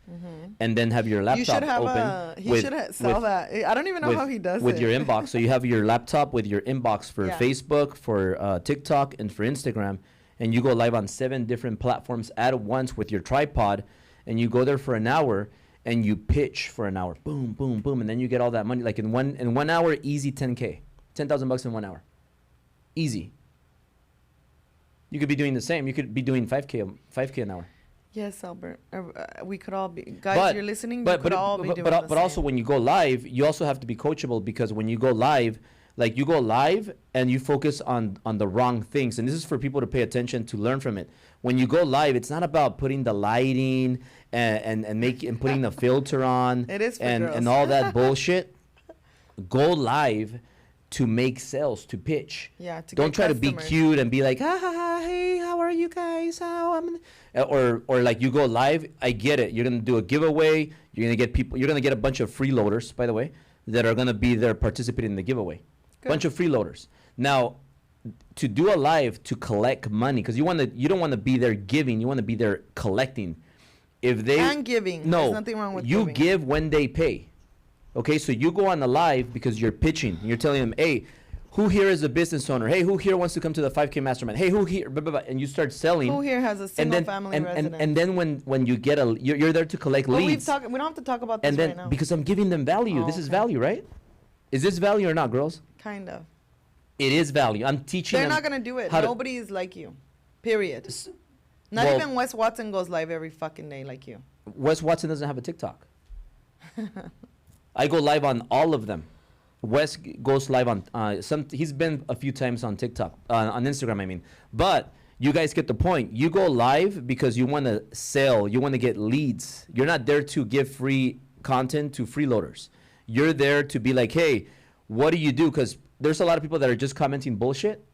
[SPEAKER 1] and then have your
[SPEAKER 2] You should
[SPEAKER 1] laptop
[SPEAKER 2] have
[SPEAKER 1] open.
[SPEAKER 2] he should sell that. I don't even know how he does
[SPEAKER 1] with
[SPEAKER 2] it.
[SPEAKER 1] your inbox. So you have your laptop with your inbox for
[SPEAKER 2] Yeah.
[SPEAKER 1] Facebook, for TikTok, and for Instagram, and you go live on 7 different platforms at once with your tripod, and you go there for an hour and you pitch for an hour. Boom, boom, boom, and then you get all that money. Like in 1 hour, easy 10K, $10,000 in 1 hour, easy. You could be doing the same. You could be doing 5K an hour.
[SPEAKER 2] Yes, Albert. We could all be guys. You're listening. You could all be doing the
[SPEAKER 1] but also
[SPEAKER 2] same.
[SPEAKER 1] when you go live, you also have to be coachable, because when you go live, like you go live and you focus on the wrong things, and this is for people to pay attention to learn from it. When you go live, it's not about putting the lighting and putting the filter on.
[SPEAKER 2] It is for
[SPEAKER 1] and
[SPEAKER 2] girls.
[SPEAKER 1] all that bullshit. Go live to make sales, to pitch.
[SPEAKER 2] Yeah, to
[SPEAKER 1] Don't
[SPEAKER 2] get
[SPEAKER 1] try to be
[SPEAKER 2] customers.
[SPEAKER 1] cute and be like, ha ha ha, hey, how are you guys? Or like you go live. I get it. You're gonna do a giveaway. You're gonna get people. You're gonna get a bunch of freeloaders, by the way, that are gonna be there participating in the giveaway.
[SPEAKER 2] Good.
[SPEAKER 1] Bunch of freeloaders. Now, to do a live to collect money, because you don't want to be there giving. You want to be there collecting. If they
[SPEAKER 2] And giving.
[SPEAKER 1] no,
[SPEAKER 2] There's nothing wrong with
[SPEAKER 1] you
[SPEAKER 2] giving.
[SPEAKER 1] give when they pay. Okay, so you go on the live because you're pitching. You're telling them, hey, who here is a business owner? Hey, who here wants to come to the 5K Mastermind? Hey, who here? Blah, blah, blah. And you start selling.
[SPEAKER 2] Who here has a
[SPEAKER 1] and
[SPEAKER 2] single
[SPEAKER 1] then,
[SPEAKER 2] family
[SPEAKER 1] and,
[SPEAKER 2] residence?
[SPEAKER 1] and then when you get you're there to collect
[SPEAKER 2] But
[SPEAKER 1] leads.
[SPEAKER 2] we don't have to talk about this
[SPEAKER 1] And then
[SPEAKER 2] right now.
[SPEAKER 1] because I'm giving them value.
[SPEAKER 2] Oh,
[SPEAKER 1] This is
[SPEAKER 2] okay.
[SPEAKER 1] value, right? Is this value or not, girls?
[SPEAKER 2] Kind of.
[SPEAKER 1] It is value. I'm teaching
[SPEAKER 2] They're
[SPEAKER 1] them
[SPEAKER 2] not gonna do it.
[SPEAKER 1] how to-
[SPEAKER 2] Nobody is like you. Period. Not
[SPEAKER 1] well-
[SPEAKER 2] even Wes Watson goes live every fucking day like you.
[SPEAKER 1] Wes Watson doesn't have a TikTok. I go live on all of them. Wes goes live on he's been a few times on TikTok, on Instagram, I mean. But you guys get the point. You go live because you want to sell, you want to get leads. You're not there to give free content to freeloaders. You're there to be like, hey, what do you do? Because there's a lot of people that are just commenting bullshit.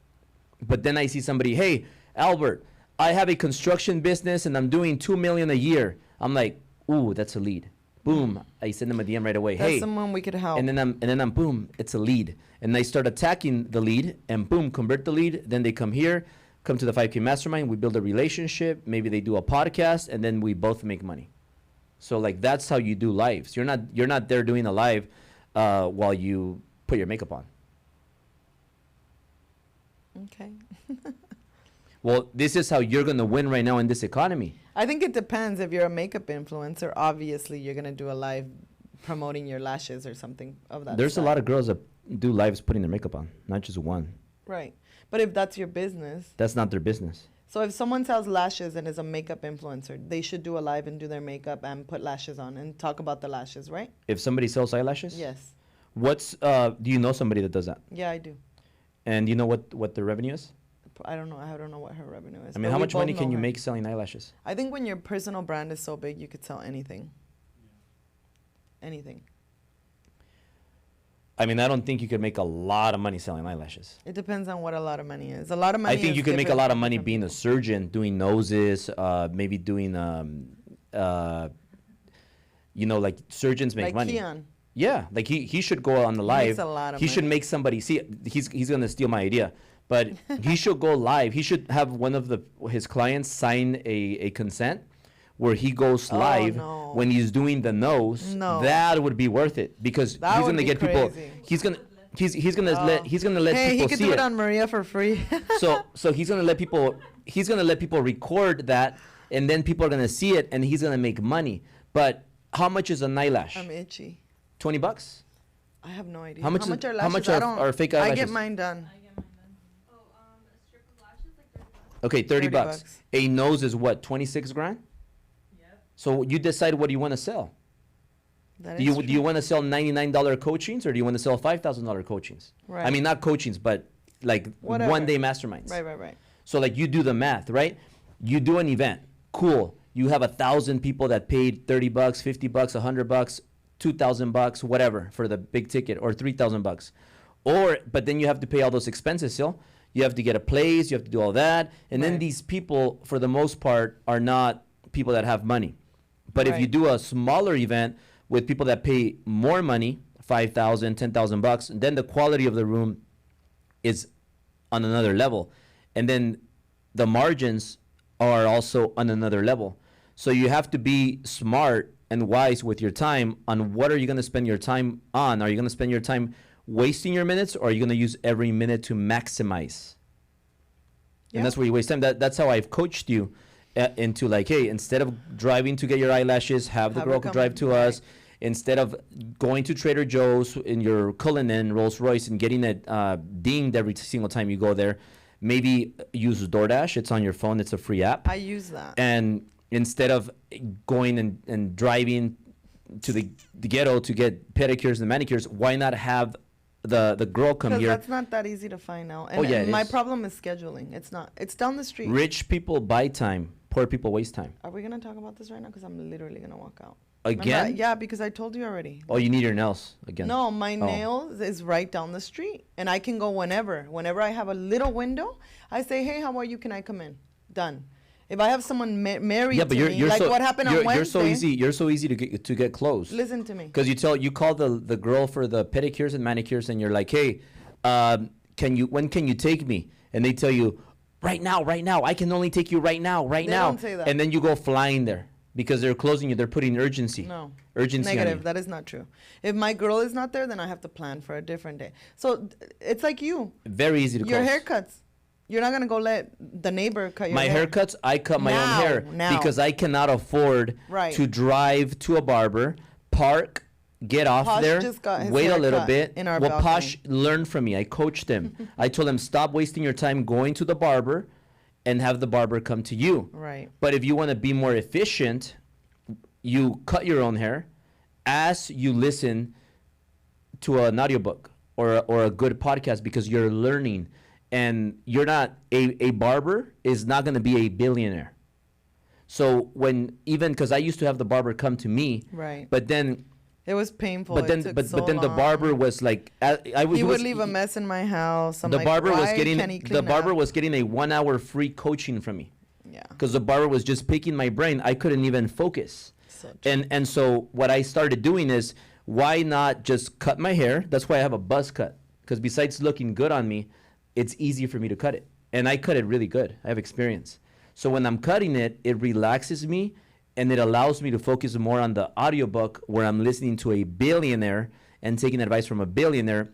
[SPEAKER 1] But then I see somebody, hey, Albert, I have a construction business and I'm doing $2 million a year. I'm like, ooh, that's a lead. Boom, I send them a DM right away.
[SPEAKER 2] That's
[SPEAKER 1] Hey,
[SPEAKER 2] someone we could help.
[SPEAKER 1] and then I'm boom, it's a lead. And I start attacking the lead and boom, convert the lead. Then they come here, come to the 5K Mastermind. We build a relationship. Maybe they do a podcast and then we both make money. So like that's how you do lives. You're not there doing a live while you put your makeup on.
[SPEAKER 2] Okay.
[SPEAKER 1] Well, this is how you're going to win right now in this economy.
[SPEAKER 2] I think it depends. If you're a makeup influencer, obviously you're gonna do a live promoting your lashes or something of that.
[SPEAKER 1] There's a
[SPEAKER 2] style.
[SPEAKER 1] lot of girls that do lives putting their makeup on, not just one.
[SPEAKER 2] Right. But if that's your business,
[SPEAKER 1] That's not their business.
[SPEAKER 2] so if someone sells lashes and is a makeup influencer, they should do a live and do their makeup and put lashes on and talk about the lashes, right?
[SPEAKER 1] If somebody sells eyelashes,
[SPEAKER 2] Yes.
[SPEAKER 1] do you know somebody that does that?
[SPEAKER 2] Yeah, I do.
[SPEAKER 1] And do you know what the revenue is?
[SPEAKER 2] I don't know. I don't know what her revenue is.
[SPEAKER 1] I mean,
[SPEAKER 2] but
[SPEAKER 1] how
[SPEAKER 2] we
[SPEAKER 1] much
[SPEAKER 2] both
[SPEAKER 1] money can
[SPEAKER 2] know
[SPEAKER 1] you
[SPEAKER 2] her.
[SPEAKER 1] make selling eyelashes?
[SPEAKER 2] I think when your personal brand is so big, you could sell anything. Anything.
[SPEAKER 1] I mean, I don't think you could make a lot of money selling eyelashes.
[SPEAKER 2] It depends on what a lot of money is. A lot of money.
[SPEAKER 1] I think
[SPEAKER 2] is
[SPEAKER 1] you could make a
[SPEAKER 2] different
[SPEAKER 1] lot of
[SPEAKER 2] from
[SPEAKER 1] money
[SPEAKER 2] different
[SPEAKER 1] being a
[SPEAKER 2] people.
[SPEAKER 1] surgeon, doing noses, maybe doing, like surgeons make
[SPEAKER 2] Like
[SPEAKER 1] money.
[SPEAKER 2] Keon.
[SPEAKER 1] Yeah, like he should go on the
[SPEAKER 2] He
[SPEAKER 1] live.
[SPEAKER 2] makes a lot of
[SPEAKER 1] He should
[SPEAKER 2] money.
[SPEAKER 1] make somebody see. He's gonna steal my idea, but he should go live. He should have one of his clients sign a consent where he goes
[SPEAKER 2] Oh,
[SPEAKER 1] live
[SPEAKER 2] no.
[SPEAKER 1] when he's doing the nose.
[SPEAKER 2] No.
[SPEAKER 1] That would be worth it because
[SPEAKER 2] That
[SPEAKER 1] he's
[SPEAKER 2] would
[SPEAKER 1] gonna
[SPEAKER 2] be
[SPEAKER 1] get people.
[SPEAKER 2] crazy.
[SPEAKER 1] He's gonna
[SPEAKER 2] Oh.
[SPEAKER 1] let
[SPEAKER 2] Hey,
[SPEAKER 1] people
[SPEAKER 2] he could
[SPEAKER 1] see
[SPEAKER 2] do
[SPEAKER 1] it.
[SPEAKER 2] it on Maria for free.
[SPEAKER 1] So he's gonna let people record that, and then people are gonna see it, and he's gonna make money. But how much is an eyelash?
[SPEAKER 2] I'm itchy.
[SPEAKER 1] $20?
[SPEAKER 2] I have no idea.
[SPEAKER 1] How much
[SPEAKER 2] are
[SPEAKER 1] is- how
[SPEAKER 2] lashes?
[SPEAKER 1] much
[SPEAKER 2] I
[SPEAKER 1] are-
[SPEAKER 2] don't,
[SPEAKER 1] are fake
[SPEAKER 2] I
[SPEAKER 1] eyelashes?
[SPEAKER 2] get mine done.
[SPEAKER 3] I get mine done. Oh, a strip of lashes, like $30.
[SPEAKER 1] Okay, 30
[SPEAKER 2] $30
[SPEAKER 1] bucks. A nose is what, 26 grand?
[SPEAKER 3] Yep.
[SPEAKER 1] So you decide what you want to sell.
[SPEAKER 2] That
[SPEAKER 1] Do
[SPEAKER 2] is
[SPEAKER 1] you
[SPEAKER 2] true.
[SPEAKER 1] want to sell $99 coachings or do you want to sell $5,000 coachings?
[SPEAKER 2] Right.
[SPEAKER 1] I mean, not coachings, but like
[SPEAKER 2] Whatever.
[SPEAKER 1] 1-day masterminds.
[SPEAKER 2] Right.
[SPEAKER 1] So like you do the math, right? You do an event, cool. You have 1,000 people that paid 30 bucks, 50 bucks, 100 bucks, 2,000 bucks, whatever for the big ticket, or 3,000 bucks. But then you have to pay all those expenses still. You have to get a place, you have to do all that. And then
[SPEAKER 2] Right.
[SPEAKER 1] these people, for the most part, are not people that have money. But if you
[SPEAKER 2] Right.
[SPEAKER 1] do a smaller event with people that pay more money, $5,000, $10,000, and then the quality of the room is on another level, and then the margins are also on another level. So you have to be smart and wise with your time on what are you going to spend your time on. Are you going to spend your time wasting your minutes, or are you going to use every minute to maximize?
[SPEAKER 2] Yeah.
[SPEAKER 1] And that's where you waste time. That's how I've coached you into like, hey, instead of driving to get your eyelashes, have the
[SPEAKER 2] Have her
[SPEAKER 1] girl
[SPEAKER 2] come,
[SPEAKER 1] drive to
[SPEAKER 2] right.
[SPEAKER 1] us. Instead of going to Trader Joe's in your Cullinan Rolls Royce and getting it dinged every single time you go there, maybe use DoorDash. It's on your phone. It's a free app.
[SPEAKER 2] I use that.
[SPEAKER 1] And instead of going and driving to the ghetto to get pedicures and manicures, why not have the girl come
[SPEAKER 2] Because
[SPEAKER 1] here?
[SPEAKER 2] that's not that easy to find out. And,
[SPEAKER 1] Oh, yeah,
[SPEAKER 2] and
[SPEAKER 1] it
[SPEAKER 2] my
[SPEAKER 1] is.
[SPEAKER 2] problem is scheduling. It's not. It's down the street.
[SPEAKER 1] Rich people buy time. Poor people waste time.
[SPEAKER 2] Are we gonna talk about this right now? Because I'm literally gonna walk out.
[SPEAKER 1] Again?
[SPEAKER 2] Remember, yeah, because I told you already.
[SPEAKER 1] Oh, you need your nails again.
[SPEAKER 2] No, my
[SPEAKER 1] Oh.
[SPEAKER 2] nails is right down the street, and I can go whenever. Whenever I have a little window, I say, "Hey, how are you? Can I come in?" Done. If I have someone married
[SPEAKER 1] Yeah, but
[SPEAKER 2] to me, like
[SPEAKER 1] so,
[SPEAKER 2] what happened on Wednesday.
[SPEAKER 1] You're so easy to get close.
[SPEAKER 2] Listen to me.
[SPEAKER 1] Because you call the girl for the pedicures and manicures, and you're like, hey, when can you take me? And they tell you, right now, I can only take you right now,
[SPEAKER 2] They
[SPEAKER 1] now.
[SPEAKER 2] don't say that.
[SPEAKER 1] And then you go flying there because they're closing you. They're putting urgency.
[SPEAKER 2] No.
[SPEAKER 1] Urgency on
[SPEAKER 2] Negative.
[SPEAKER 1] you.
[SPEAKER 2] That is not true. If my girl is not there, then I have to plan for a different day. So it's like you.
[SPEAKER 1] Very easy to
[SPEAKER 2] Your
[SPEAKER 1] close.
[SPEAKER 2] haircuts. You're not gonna go let the neighbor cut your
[SPEAKER 1] My
[SPEAKER 2] hair.
[SPEAKER 1] haircuts, I cut my own hair
[SPEAKER 2] Now.
[SPEAKER 1] because I cannot afford
[SPEAKER 2] Right.
[SPEAKER 1] to drive to a barber, park, get off
[SPEAKER 2] Posh
[SPEAKER 1] there,
[SPEAKER 2] just got his
[SPEAKER 1] wait a
[SPEAKER 2] hair
[SPEAKER 1] little
[SPEAKER 2] cut
[SPEAKER 1] bit.
[SPEAKER 2] in our
[SPEAKER 1] Well,
[SPEAKER 2] balcony.
[SPEAKER 1] Posh learned from me. I coached him. I told him, stop wasting your time going to the barber and have the barber come to you.
[SPEAKER 2] Right.
[SPEAKER 1] But if you want to be more efficient, you cut your own hair as you listen to an audiobook or a good podcast because you're learning. And you're not, a barber is not going to be a billionaire. So because I used to have the barber come to me,
[SPEAKER 2] Right.
[SPEAKER 1] but then
[SPEAKER 2] It was painful.
[SPEAKER 1] but
[SPEAKER 2] It
[SPEAKER 1] then
[SPEAKER 2] took
[SPEAKER 1] but
[SPEAKER 2] so
[SPEAKER 1] but then the
[SPEAKER 2] long.
[SPEAKER 1] barber was like
[SPEAKER 2] He would leave a mess in my house. I'm
[SPEAKER 1] the
[SPEAKER 2] like,
[SPEAKER 1] barber was
[SPEAKER 2] why
[SPEAKER 1] getting
[SPEAKER 2] can't he
[SPEAKER 1] the
[SPEAKER 2] clean
[SPEAKER 1] barber
[SPEAKER 2] up?
[SPEAKER 1] was getting a 1 hour free coaching from me
[SPEAKER 2] Yeah.
[SPEAKER 1] because the barber was just picking my brain. I couldn't even focus.
[SPEAKER 2] So true.
[SPEAKER 1] And so what I started doing is, why not just cut my hair? That's why I have a buzz cut, because besides looking good on me, it's easy for me to cut it. And I cut it really good. I have experience. So when I'm cutting it, it relaxes me and it allows me to focus more on the audiobook where I'm listening to a billionaire and taking advice from a billionaire.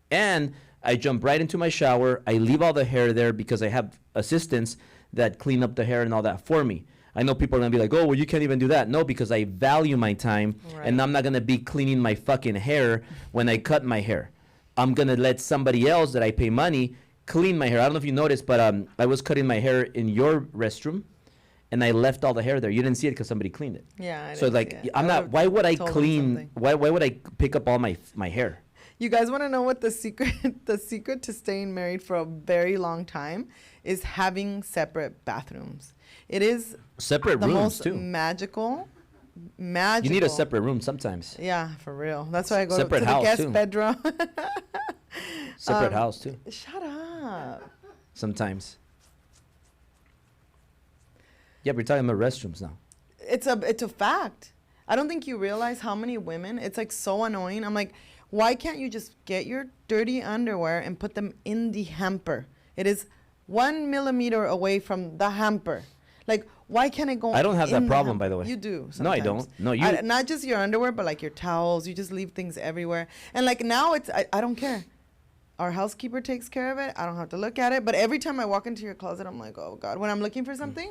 [SPEAKER 1] And I jump right into my shower. I leave all the hair there because I have assistants that clean up the hair and all that for me. I know people are going to be like, oh, well, you can't even do that. No, because I value my time,
[SPEAKER 2] Right.
[SPEAKER 1] and I'm not going to be cleaning my fucking hair when I cut my hair. I'm going to let somebody else that I pay money clean my hair. I don't know if you noticed, but I was cutting my hair in your restroom, and I left all the hair there. You didn't see it because somebody cleaned it.
[SPEAKER 2] Yeah. I
[SPEAKER 1] So
[SPEAKER 2] didn't
[SPEAKER 1] like,
[SPEAKER 2] see it.
[SPEAKER 1] I'm not.
[SPEAKER 2] would've
[SPEAKER 1] Why would I
[SPEAKER 2] told him
[SPEAKER 1] clean?
[SPEAKER 2] something.
[SPEAKER 1] Why would I pick up all my hair?
[SPEAKER 2] You guys want to know what the secret the secret to staying married for a very long time is? Having separate bathrooms. It is
[SPEAKER 1] Separate
[SPEAKER 2] the
[SPEAKER 1] rooms
[SPEAKER 2] most
[SPEAKER 1] too.
[SPEAKER 2] magical.
[SPEAKER 1] You need a separate room sometimes.
[SPEAKER 2] Yeah, for real. That's why I go
[SPEAKER 1] Separate
[SPEAKER 2] to the
[SPEAKER 1] house,
[SPEAKER 2] guest
[SPEAKER 1] too.
[SPEAKER 2] bedroom.
[SPEAKER 1] Separate house too.
[SPEAKER 2] Shut up.
[SPEAKER 1] Sometimes. Yeah, but we're talking about restrooms now.
[SPEAKER 2] It's a fact. I don't think you realize how many women, it's like so annoying. I'm like, why can't you just get your dirty underwear and put them in the hamper? It is 1 millimeter away from the hamper. Like, why can't it go
[SPEAKER 1] I don't have that
[SPEAKER 2] in the
[SPEAKER 1] problem,
[SPEAKER 2] hamper?
[SPEAKER 1] by the way.
[SPEAKER 2] You do.
[SPEAKER 1] No, I
[SPEAKER 2] Sometimes.
[SPEAKER 1] don't. No, you.
[SPEAKER 2] Not just your underwear, but like your towels. You just leave things everywhere. And like now I don't care. Our housekeeper takes care of it. I don't have to look at it. But every time I walk into your closet, I'm like, oh God. When I'm looking for something,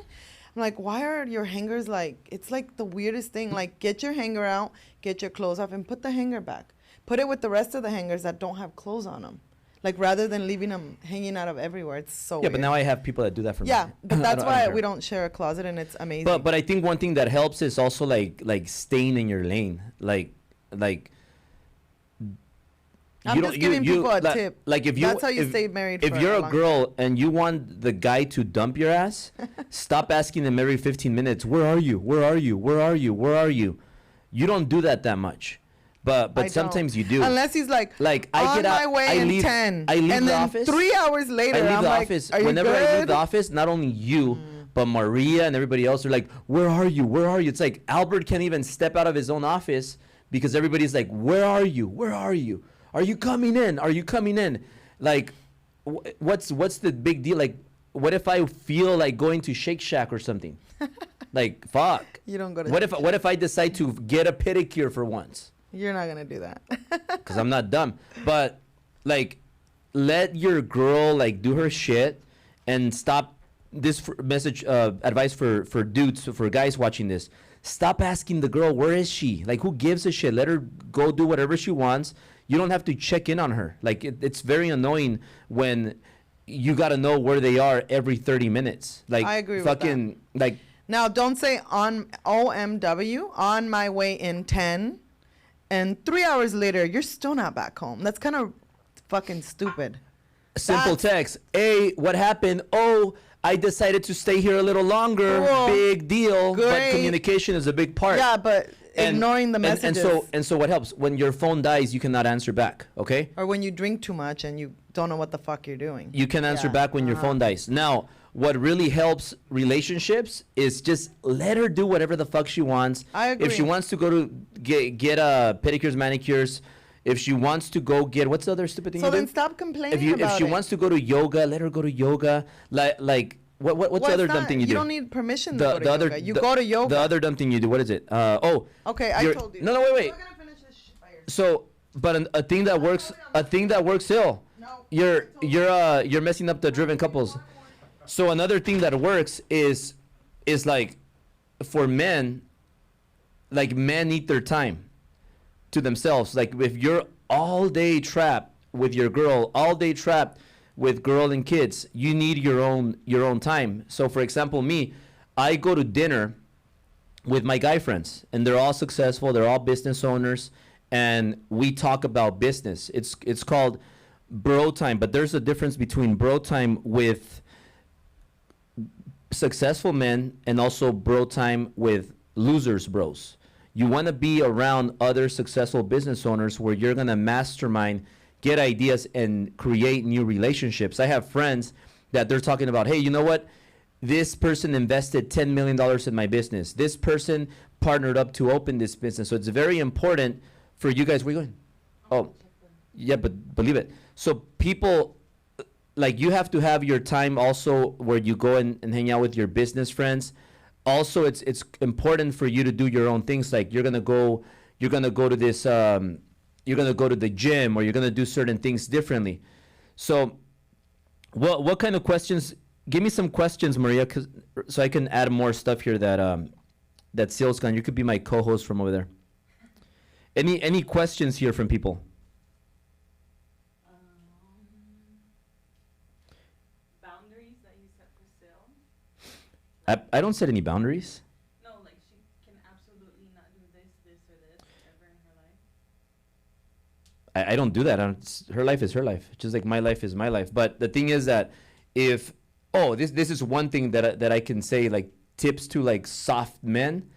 [SPEAKER 2] I'm like, why are your hangers like, it's like the weirdest thing. Like, get your hanger out, get your clothes off, and put the hanger back. Put it with the rest of the hangers that don't have clothes on them. Like, rather than leaving them hanging out of everywhere. It's so
[SPEAKER 1] Yeah,
[SPEAKER 2] weird.
[SPEAKER 1] but now I have people that do that for me.
[SPEAKER 2] Yeah, but
[SPEAKER 1] I
[SPEAKER 2] that's
[SPEAKER 1] don't
[SPEAKER 2] why
[SPEAKER 1] care.
[SPEAKER 2] we don't share a closet, and it's amazing.
[SPEAKER 1] But I think one thing that helps is also like staying in your lane. Like
[SPEAKER 2] I'm
[SPEAKER 1] you
[SPEAKER 2] just
[SPEAKER 1] don't-
[SPEAKER 2] giving people a
[SPEAKER 1] like,
[SPEAKER 2] tip.
[SPEAKER 1] Like if you
[SPEAKER 2] That's how you
[SPEAKER 1] if,
[SPEAKER 2] stay married
[SPEAKER 1] If
[SPEAKER 2] for
[SPEAKER 1] you're
[SPEAKER 2] a
[SPEAKER 1] a
[SPEAKER 2] long
[SPEAKER 1] girl and you want the guy to dump your ass, stop asking him every 15 minutes, "Where are you? Where are you? Where are you? Where are you?" You don't do that much.
[SPEAKER 2] I
[SPEAKER 1] But
[SPEAKER 2] don't.
[SPEAKER 1] sometimes you do.
[SPEAKER 2] Unless he's like,
[SPEAKER 1] Like, I
[SPEAKER 2] on
[SPEAKER 1] get out-
[SPEAKER 2] my way
[SPEAKER 1] I
[SPEAKER 2] in
[SPEAKER 1] leave-
[SPEAKER 2] 10.
[SPEAKER 1] I leave
[SPEAKER 2] and
[SPEAKER 1] the
[SPEAKER 2] then
[SPEAKER 1] office.
[SPEAKER 2] 3 hours later,
[SPEAKER 1] I leave
[SPEAKER 2] I'm
[SPEAKER 1] the
[SPEAKER 2] like,
[SPEAKER 1] office.
[SPEAKER 2] are you
[SPEAKER 1] Whenever I leave
[SPEAKER 2] good?
[SPEAKER 1] the office, not only you, but Maria and everybody else are like, "Where are you? Where are you?" It's like Albert can't even step out of his own office because everybody's like, where are you? Where are you? Are you coming in? Are you coming in? Like, what's the big deal? Like, what if I feel like going to Shake Shack or something? Like, fuck.
[SPEAKER 2] You don't go to.
[SPEAKER 1] What if I decide to get a pedicure for once?
[SPEAKER 2] You're not gonna do that.
[SPEAKER 1] Because I'm not dumb. But like, let your girl like do her shit and stop. This message advice for dudes, for guys watching this. Stop asking the girl, where is she? Like, who gives a shit? Let her go do whatever she wants. You don't have to check in on her. Like, it's very annoying when you got to know where they are every 30 minutes. Like,
[SPEAKER 2] I agree
[SPEAKER 1] fucking,
[SPEAKER 2] with that.
[SPEAKER 1] like.
[SPEAKER 2] Now, don't say on OMW, on my way in 10, and 3 hours later, you're still not back home. That's kind of fucking stupid.
[SPEAKER 1] Simple text. Hey, what happened? Oh, I decided to stay here a little longer.
[SPEAKER 2] Cool.
[SPEAKER 1] Big deal.
[SPEAKER 2] Great.
[SPEAKER 1] But communication is a big part.
[SPEAKER 2] Yeah, but ignoring the messages.
[SPEAKER 1] And so what helps? When your phone dies, you cannot answer back, okay?
[SPEAKER 2] Or when you drink too much and you don't know what the fuck you're doing.
[SPEAKER 1] You can answer back when your phone dies. Now, what really helps relationships is just let her do whatever the fuck she wants.
[SPEAKER 2] I agree.
[SPEAKER 1] If she wants to go to get pedicures, manicures, if she wants to go get, what's the other stupid thing
[SPEAKER 2] So
[SPEAKER 1] you
[SPEAKER 2] then
[SPEAKER 1] do?
[SPEAKER 2] stop complaining
[SPEAKER 1] If
[SPEAKER 2] about
[SPEAKER 1] she
[SPEAKER 2] it.
[SPEAKER 1] wants to go to yoga, let her go to yoga. What's
[SPEAKER 2] Well,
[SPEAKER 1] the other
[SPEAKER 2] it's
[SPEAKER 1] dumb
[SPEAKER 2] not-
[SPEAKER 1] thing you do?
[SPEAKER 2] You don't need permission to go to
[SPEAKER 1] other,
[SPEAKER 2] yoga. You go to yoga.
[SPEAKER 1] The other dumb thing you do, what is it?
[SPEAKER 2] Okay, I told you.
[SPEAKER 1] No, wait.
[SPEAKER 2] We're gonna finish this shit by yourself.
[SPEAKER 1] So, but a thing that works still.
[SPEAKER 2] No,
[SPEAKER 1] You're messing up the driven couples. So another thing that works is like, for men, like, men need their time to themselves. Like, if you're all day trapped with your girl, all day trapped with girl and kids, you need your own time. So for example, me, I go to dinner with my guy friends, and they're all successful, they're all business owners, and we talk about business. It's called bro time, but there's a difference between bro time with successful men and also bro time with losers bros. You want to be around other successful business owners where you're going to mastermind, get ideas, and create new relationships. I have friends that they're talking about, hey, you know what? This person invested $10 million in my business. This person partnered up to open this business. So it's very important for you guys. Where are you going? Oh, yeah, but believe it. So people, like, you have to have your time also where you go and hang out with your business friends. Also, it's important for you to do your own things. Like, you're gonna go to this, you're gonna go to the gym, or you're gonna do certain things differently. So, what kind of questions? Give me some questions, Maria, so I can add more stuff here that Syl's gone. You could be my co-host from over there. Any questions here from people?
[SPEAKER 3] Boundaries that you set for Syl?
[SPEAKER 1] I don't set any boundaries.
[SPEAKER 3] No, like she can absolutely not do this, or this ever in her life.
[SPEAKER 1] I don't do that. Her life is her life, just like my life is my life. But the thing is that if this is one thing that I can say, like, tips to, like, soft men.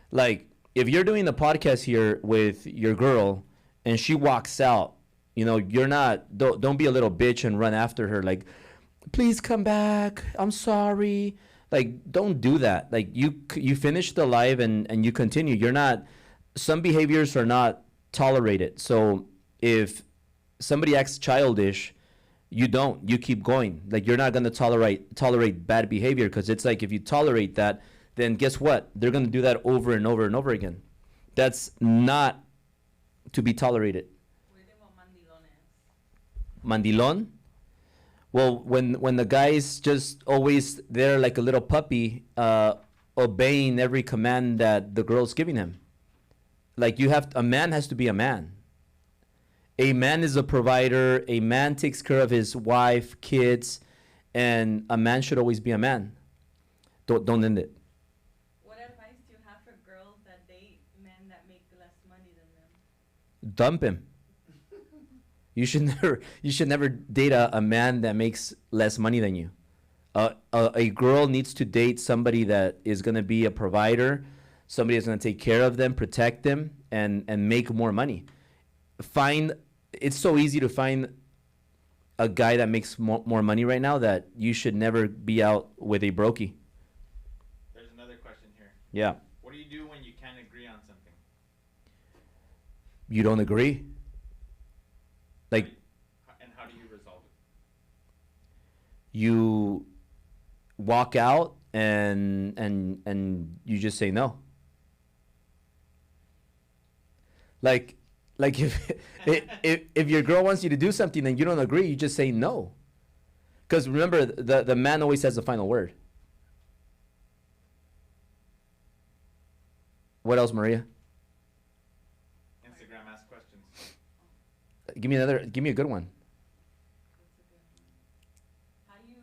[SPEAKER 1] Like, if you're doing a podcast here with your girl and she walks out, don't be a little bitch and run after her like, please come back, I'm sorry. Like, don't do that. Like, you finish the live and you continue. Some behaviors are not tolerated. So if somebody acts childish, you keep going. Like, you're not going to tolerate bad behavior, because it's like, if you tolerate that, then guess what? They're going to do that over and over and over again. That's not to be tolerated.
[SPEAKER 3] What do you think about
[SPEAKER 1] Mandilon?
[SPEAKER 3] mandilon?
[SPEAKER 1] Well, when the guy is just always there like a little puppy, obeying every command that the girl's giving him. Like, a man has to be a man. A man is a provider. A man takes care of his wife, kids, and a man should always be a man. Don't end it.
[SPEAKER 3] What advice do you have for girls that date men that make less money than them?
[SPEAKER 1] Dump him. You should never date a man that makes less money than you. A girl needs to date somebody that is going to be a provider, somebody that's going to take care of them, protect them, and make more money. It's so easy to find a guy that makes more money right now that you should never be out with a brokie.
[SPEAKER 4] There's another question here.
[SPEAKER 1] Yeah.
[SPEAKER 4] What do you do when you can't agree on something?
[SPEAKER 1] You don't agree? Like,
[SPEAKER 4] And how do you resolve it?
[SPEAKER 1] you walk out and you just say no. Like if if your girl wants you to do something and you don't agree, you just say no. Because remember, the man always has the final word. What else, Maria?
[SPEAKER 4] Instagram ask questions.
[SPEAKER 1] Give me a good one.
[SPEAKER 3] That's a good one. How do you,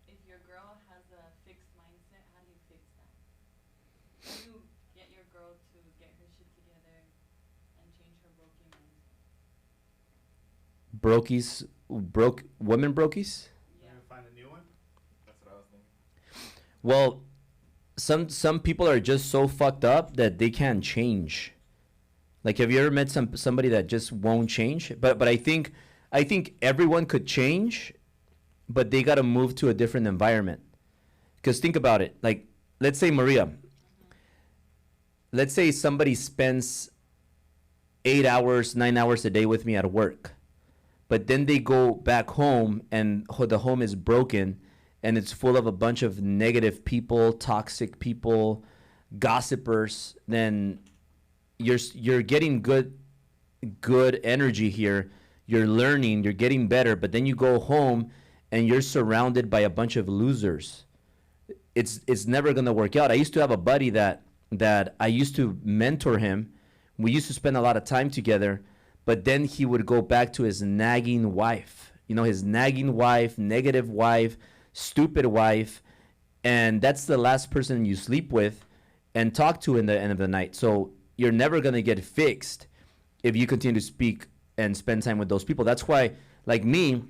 [SPEAKER 3] if your girl has a fixed mindset, how do you fix that? How do you get your girl to get her shit together and change her broken mindset?
[SPEAKER 1] Brokies, women brokies?
[SPEAKER 3] Yeah.
[SPEAKER 4] Maybe find a new one? That's what I was thinking.
[SPEAKER 1] Well, some people are just so fucked up that they can't change. Like, have you ever met somebody that just won't change? But I think everyone could change, but they got to move to a different environment. Because think about it. Like, let's say Maria. Let's say somebody spends 8 hours, 9 hours a day with me at work, but then they go back home and the home is broken and it's full of a bunch of negative people, toxic people, gossipers. Then you're getting good energy here. You're learning, you're getting better, but then you go home and you're surrounded by a bunch of losers. It's never gonna work out. I used to have a buddy that I used to mentor him. We used to spend a lot of time together, but then he would go back to his nagging wife. You know, his nagging wife, negative wife, stupid wife, and that's the last person you sleep with and talk to in the end of the night. So you're never gonna get fixed if you continue to speak and spend time with those people. That's why, like me,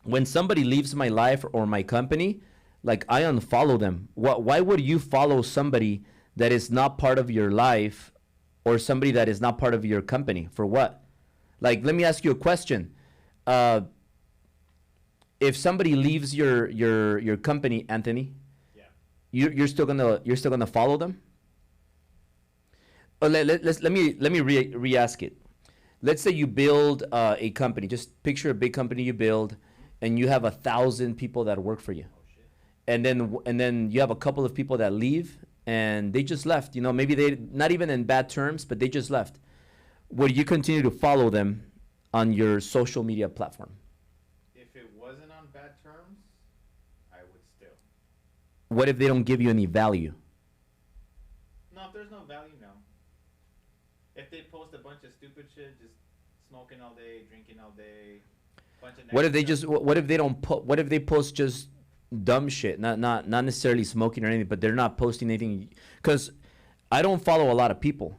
[SPEAKER 1] when somebody leaves my life or my company, like, I unfollow them. Why would you follow somebody that is not part of your life or somebody that is not part of your company? For what? Like, let me ask you a question. If somebody leaves your company, Anthony,
[SPEAKER 4] Yeah.
[SPEAKER 1] you're still gonna follow them? Let me re-ask it. Let's say you build a company. Just picture a big company you build, and you have 1,000 people that work for you.
[SPEAKER 4] Oh shit.
[SPEAKER 1] And then you have a couple of people that leave and they just left. You know, maybe they not even in bad terms, but they just left. Would you continue to follow them on your social media platform?
[SPEAKER 4] If it wasn't on bad terms, I would still.
[SPEAKER 1] What if they don't give you any value?
[SPEAKER 4] No, if there's no value, no. If they post a bunch of stupid shit, just smoking all day, drinking all day, bunch of
[SPEAKER 1] What if they
[SPEAKER 4] negative
[SPEAKER 1] just what if they don't what if they post just dumb shit, not necessarily smoking or anything, but they're not posting anything? Because I don't follow a lot of people.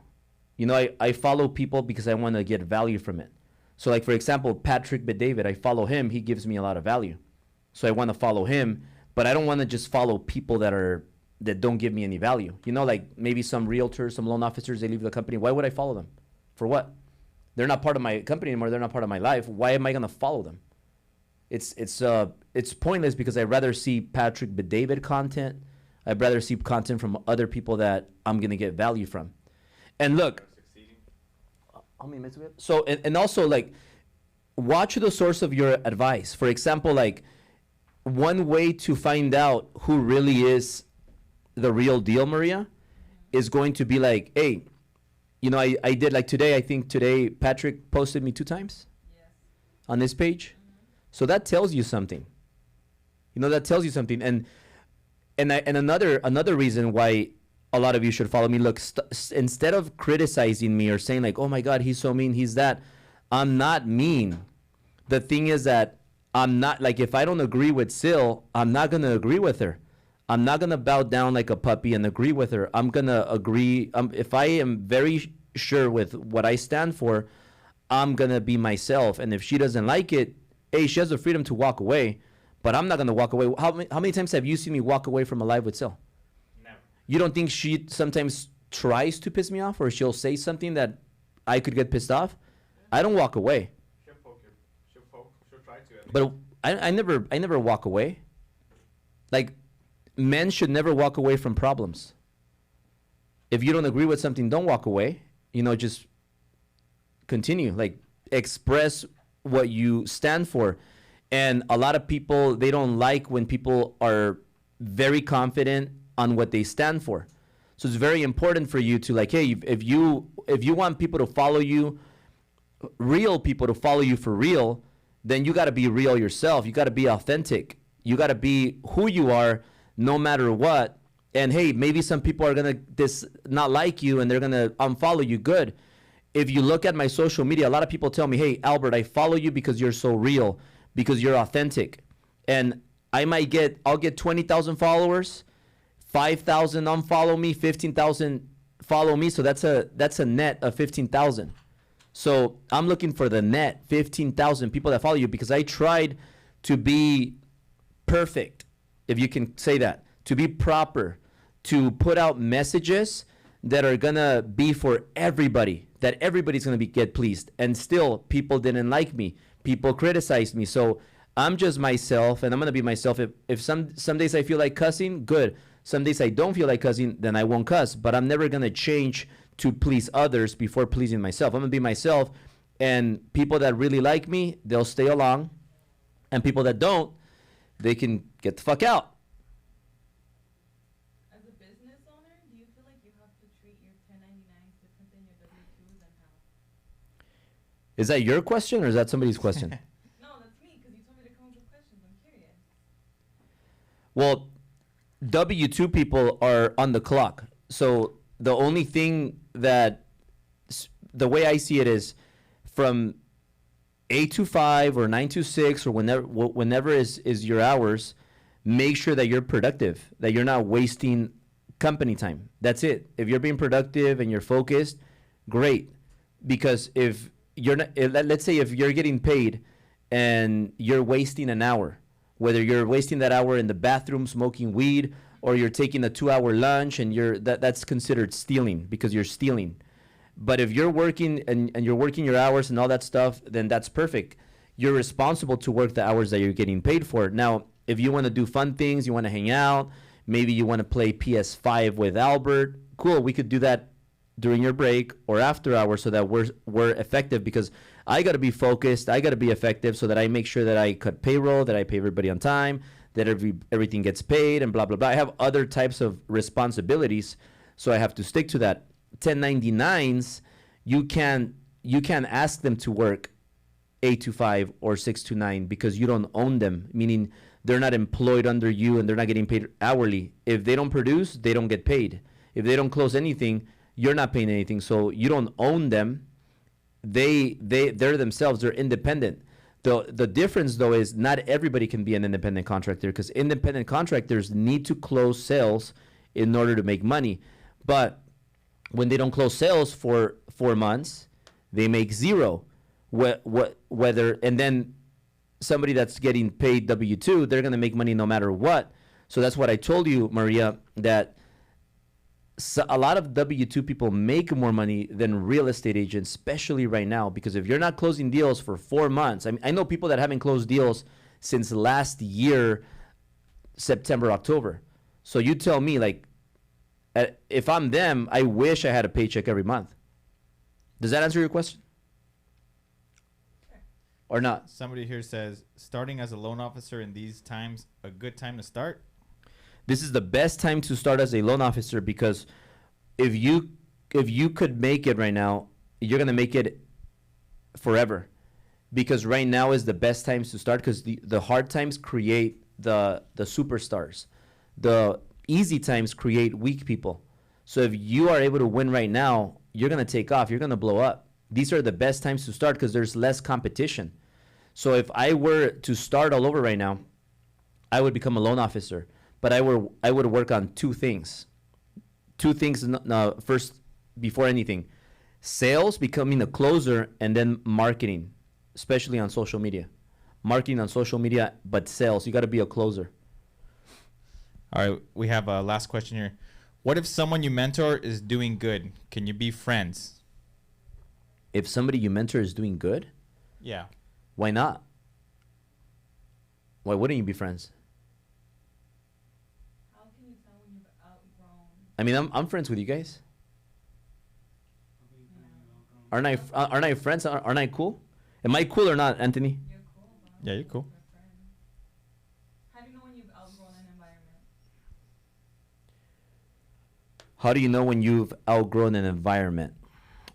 [SPEAKER 1] You know, I follow people because I want to get value from it. So, like, for example, Patrick David, I follow him. He gives me a lot of value. So I want to follow him, but I don't want to just follow people that don't give me any value. You know, like maybe some realtors, some loan officers, they leave the company. Why would I follow them? For what? They're not part of my company anymore. They're not part of my life. Why am I going to follow them? It's pointless, because I'd rather see Patrick David content. I'd rather see content from other people that I'm going to get value from. And look,
[SPEAKER 4] are succeeding.
[SPEAKER 1] how many minutes we have? So, and also, like, watch the source of your advice. For example, like, one way to find out who really is the real deal, Maria, is going to be like, hey, you know, I did, like, today, I think today Patrick posted me 2 times
[SPEAKER 3] Yes.
[SPEAKER 1] on this page. So that tells you something. You know, that tells you something. And another reason why a lot of you should follow me. Look, instead of criticizing me or saying like, oh my God, he's so mean, he's that, I'm not mean. The thing is that I'm not, like, if I don't agree with Syl, I'm not going to agree with her. I'm not going to bow down like a puppy and agree with her. I'm going to agree. If I am very sure with what I stand for, I'm going to be myself. And if she doesn't like it, hey, she has the freedom to walk away, but I'm not going to walk away. How many times have you seen me walk away from a live with Syl?
[SPEAKER 4] Never.
[SPEAKER 1] You don't think she sometimes tries to piss me off, or she'll say something that I could get pissed off? I don't walk away.
[SPEAKER 4] She'll poke you. She'll try to. At
[SPEAKER 1] But I never walk away. Like, men should never walk away from problems. If you don't agree with something, don't walk away. You know, just continue. Like, express what you stand for. And a lot of people, they don't like when people are very confident on what they stand for. So it's very important for you to, like, hey, if you want people to follow you, real people to follow you for real, then you got to be real yourself. You got to be authentic. You got to be who you are no matter what. And hey, maybe some people are going to not like you and they're going to unfollow you. Good. If you look at my social media, a lot of people tell me, hey, Albert, I follow you because you're so real, because you're authentic. And I'll get 20,000 followers, 5,000 unfollow me, 15,000 follow me. So that's a net of 15,000. So I'm looking for the net 15,000 people that follow you, because I tried to be perfect, if you can say that, to be proper, to put out messages that are gonna be for everybody, that everybody's gonna get pleased. And still, people didn't like me. People criticized me. So I'm just myself, and I'm gonna be myself. If some days I feel like cussing, good. Some days I don't feel like cussing, then I won't cuss. But I'm never gonna change to please others before pleasing myself. I'm gonna be myself, and people that really like me, they'll stay along, and people that don't, they can get the fuck out.
[SPEAKER 3] As a business owner, do you feel like you have to treat your 1099s different than your W-2s, and how?
[SPEAKER 1] Is that your question, or is that somebody's question?
[SPEAKER 3] No, that's me, because you told me to come up with questions. I'm curious.
[SPEAKER 1] Well, W-2 people are on the clock. So the only thing that, the way I see it is, from 8 to 5 or 9 to 6 or whenever is your hours, make sure that you're productive, that you're not wasting company time. That's it. If you're being productive and you're focused, great. Because if you're not, let's say if you're getting paid and you're wasting an hour, whether you're wasting that hour in the bathroom smoking weed, or you're taking a 2-hour lunch, and that's considered stealing, because you're stealing. But if you're working and you're working your hours and all that stuff, then that's perfect. You're responsible to work the hours that you're getting paid for. Now, if you want to do fun things, you want to hang out, maybe you want to play PS5 with Albert, cool, we could do that during your break or after hours, so that we're effective, because I got to be focused, I got to be effective, so that I make sure that I cut payroll, that I pay everybody on time, that everything gets paid, and blah, blah, blah. I have other types of responsibilities, so I have to stick to that. 1099s, you can ask them to work 8 to 5 or 6 to 9, because you don't own them, meaning they're not employed under you and they're not getting paid hourly. If they don't produce, they don't get paid. If they don't close anything, you're not paying anything. So you don't own them. They're themselves, they're independent. The difference, though, is not everybody can be an independent contractor, because independent contractors need to close sales in order to make money. But when they don't close sales for 4 months, they make zero. And then somebody that's getting paid W-2, they're going to make money no matter what. So that's what I told you, Maria, that a lot of W-2 people make more money than real estate agents, especially right now, because if you're not closing deals for 4 months, I know people that haven't closed deals since last year, September, October. So you tell me, like, if I'm them, I wish I had a paycheck every month. Does that answer your question? Or not?
[SPEAKER 4] Somebody here says, starting as a loan officer in these times, a good time to start?
[SPEAKER 1] This is the best time to start as a loan officer, because if you could make it right now, you're gonna make it forever. Because right now is the best times to start, because the hard times create the superstars. The easy times create weak people. So if you are able to win right now, you're gonna take off. You're gonna blow up. These are the best times to start, because there's less competition. So if I were to start all over right now, I would become a loan officer. But I would work on two things. First, before anything, sales, becoming a closer, and then marketing, especially on social media. Marketing on social media, but sales. You got to be a closer.
[SPEAKER 4] All right, we have a last question here. What if someone you mentor is doing good? Can you be friends?
[SPEAKER 1] If somebody you mentor is doing good?
[SPEAKER 4] Yeah.
[SPEAKER 1] Why not? Why wouldn't you be friends?
[SPEAKER 3] Outgrown.
[SPEAKER 1] I mean, I'm friends with you guys. aren't I friends? Aren't I cool? Am I cool or not, Anthony?
[SPEAKER 3] You're cool, bro.
[SPEAKER 5] Yeah, you're cool.
[SPEAKER 3] You're a friend. How do you know when you've outgrown an environment?
[SPEAKER 1] How do you know when you've outgrown an environment?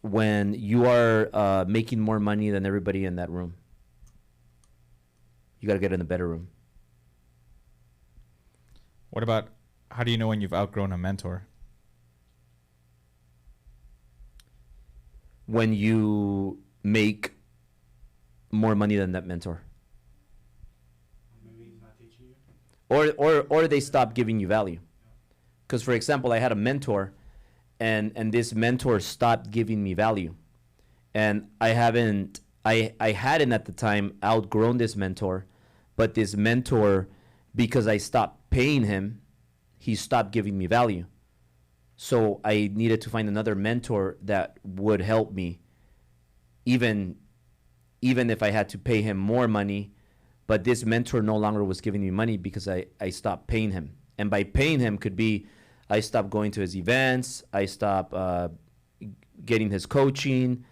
[SPEAKER 1] When you are making more money than everybody in that room. You got to get in a better room.
[SPEAKER 5] What about how do you know when you've outgrown a mentor?
[SPEAKER 1] When you make more money than that mentor.
[SPEAKER 6] Maybe he's not teaching you.
[SPEAKER 1] Or they stop giving you value. Because, for example, I had a mentor, and this mentor stopped giving me value. And I hadn't at the time outgrown this mentor, but this mentor, because I stopped paying him, he stopped giving me value. So I needed to find another mentor that would help me, even if I had to pay him more money. But this mentor no longer was giving me money because I stopped paying him. And by paying him could be I stopped going to his events, I stopped getting his coaching,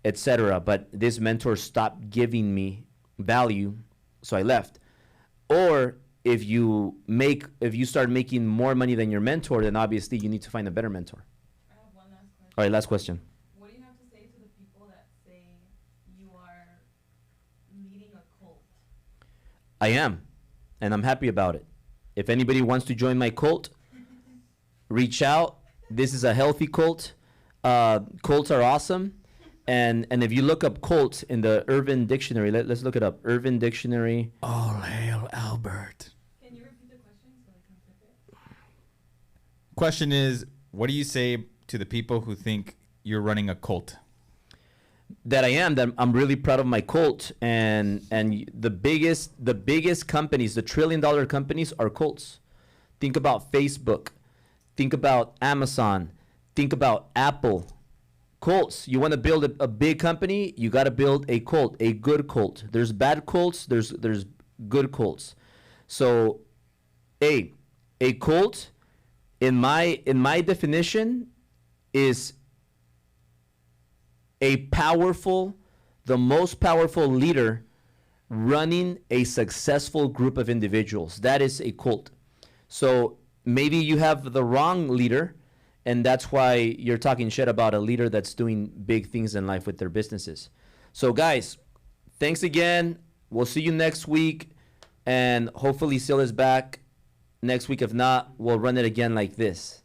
[SPEAKER 1] etc. But this mentor stopped giving me value, so I left. Or if you start making more money than your mentor, then obviously you need to find a better mentor.
[SPEAKER 3] I have one last question.
[SPEAKER 1] All right, last question.
[SPEAKER 3] What do you have to say to the people that say you are leading a cult?
[SPEAKER 1] I am, and I'm happy about it. If anybody wants to join my cult, reach out. This is a healthy cult. Cults are awesome. And if you look up cult in the Urban Dictionary, let's look it up. Urban Dictionary. All hail Albert.
[SPEAKER 3] Can you repeat the question so I can flip it?
[SPEAKER 5] Question is, what do you say to the people who think you're running a cult?
[SPEAKER 1] That I'm really proud of my cult, and the biggest companies, the $1 trillion companies, are cults. Think about Facebook, think about Amazon, think about Apple. Cults. You want to build a big company, you got to build a cult, a good cult. There's bad cults, there's good cults. So a cult in my definition is the most powerful leader running a successful group of individuals. That is a cult. So maybe you have the wrong leader, and that's why you're talking shit about a leader that's doing big things in life with their businesses. So guys, thanks again. We'll see you next week, and hopefully Syl is back next week. If not, we'll run it again like this.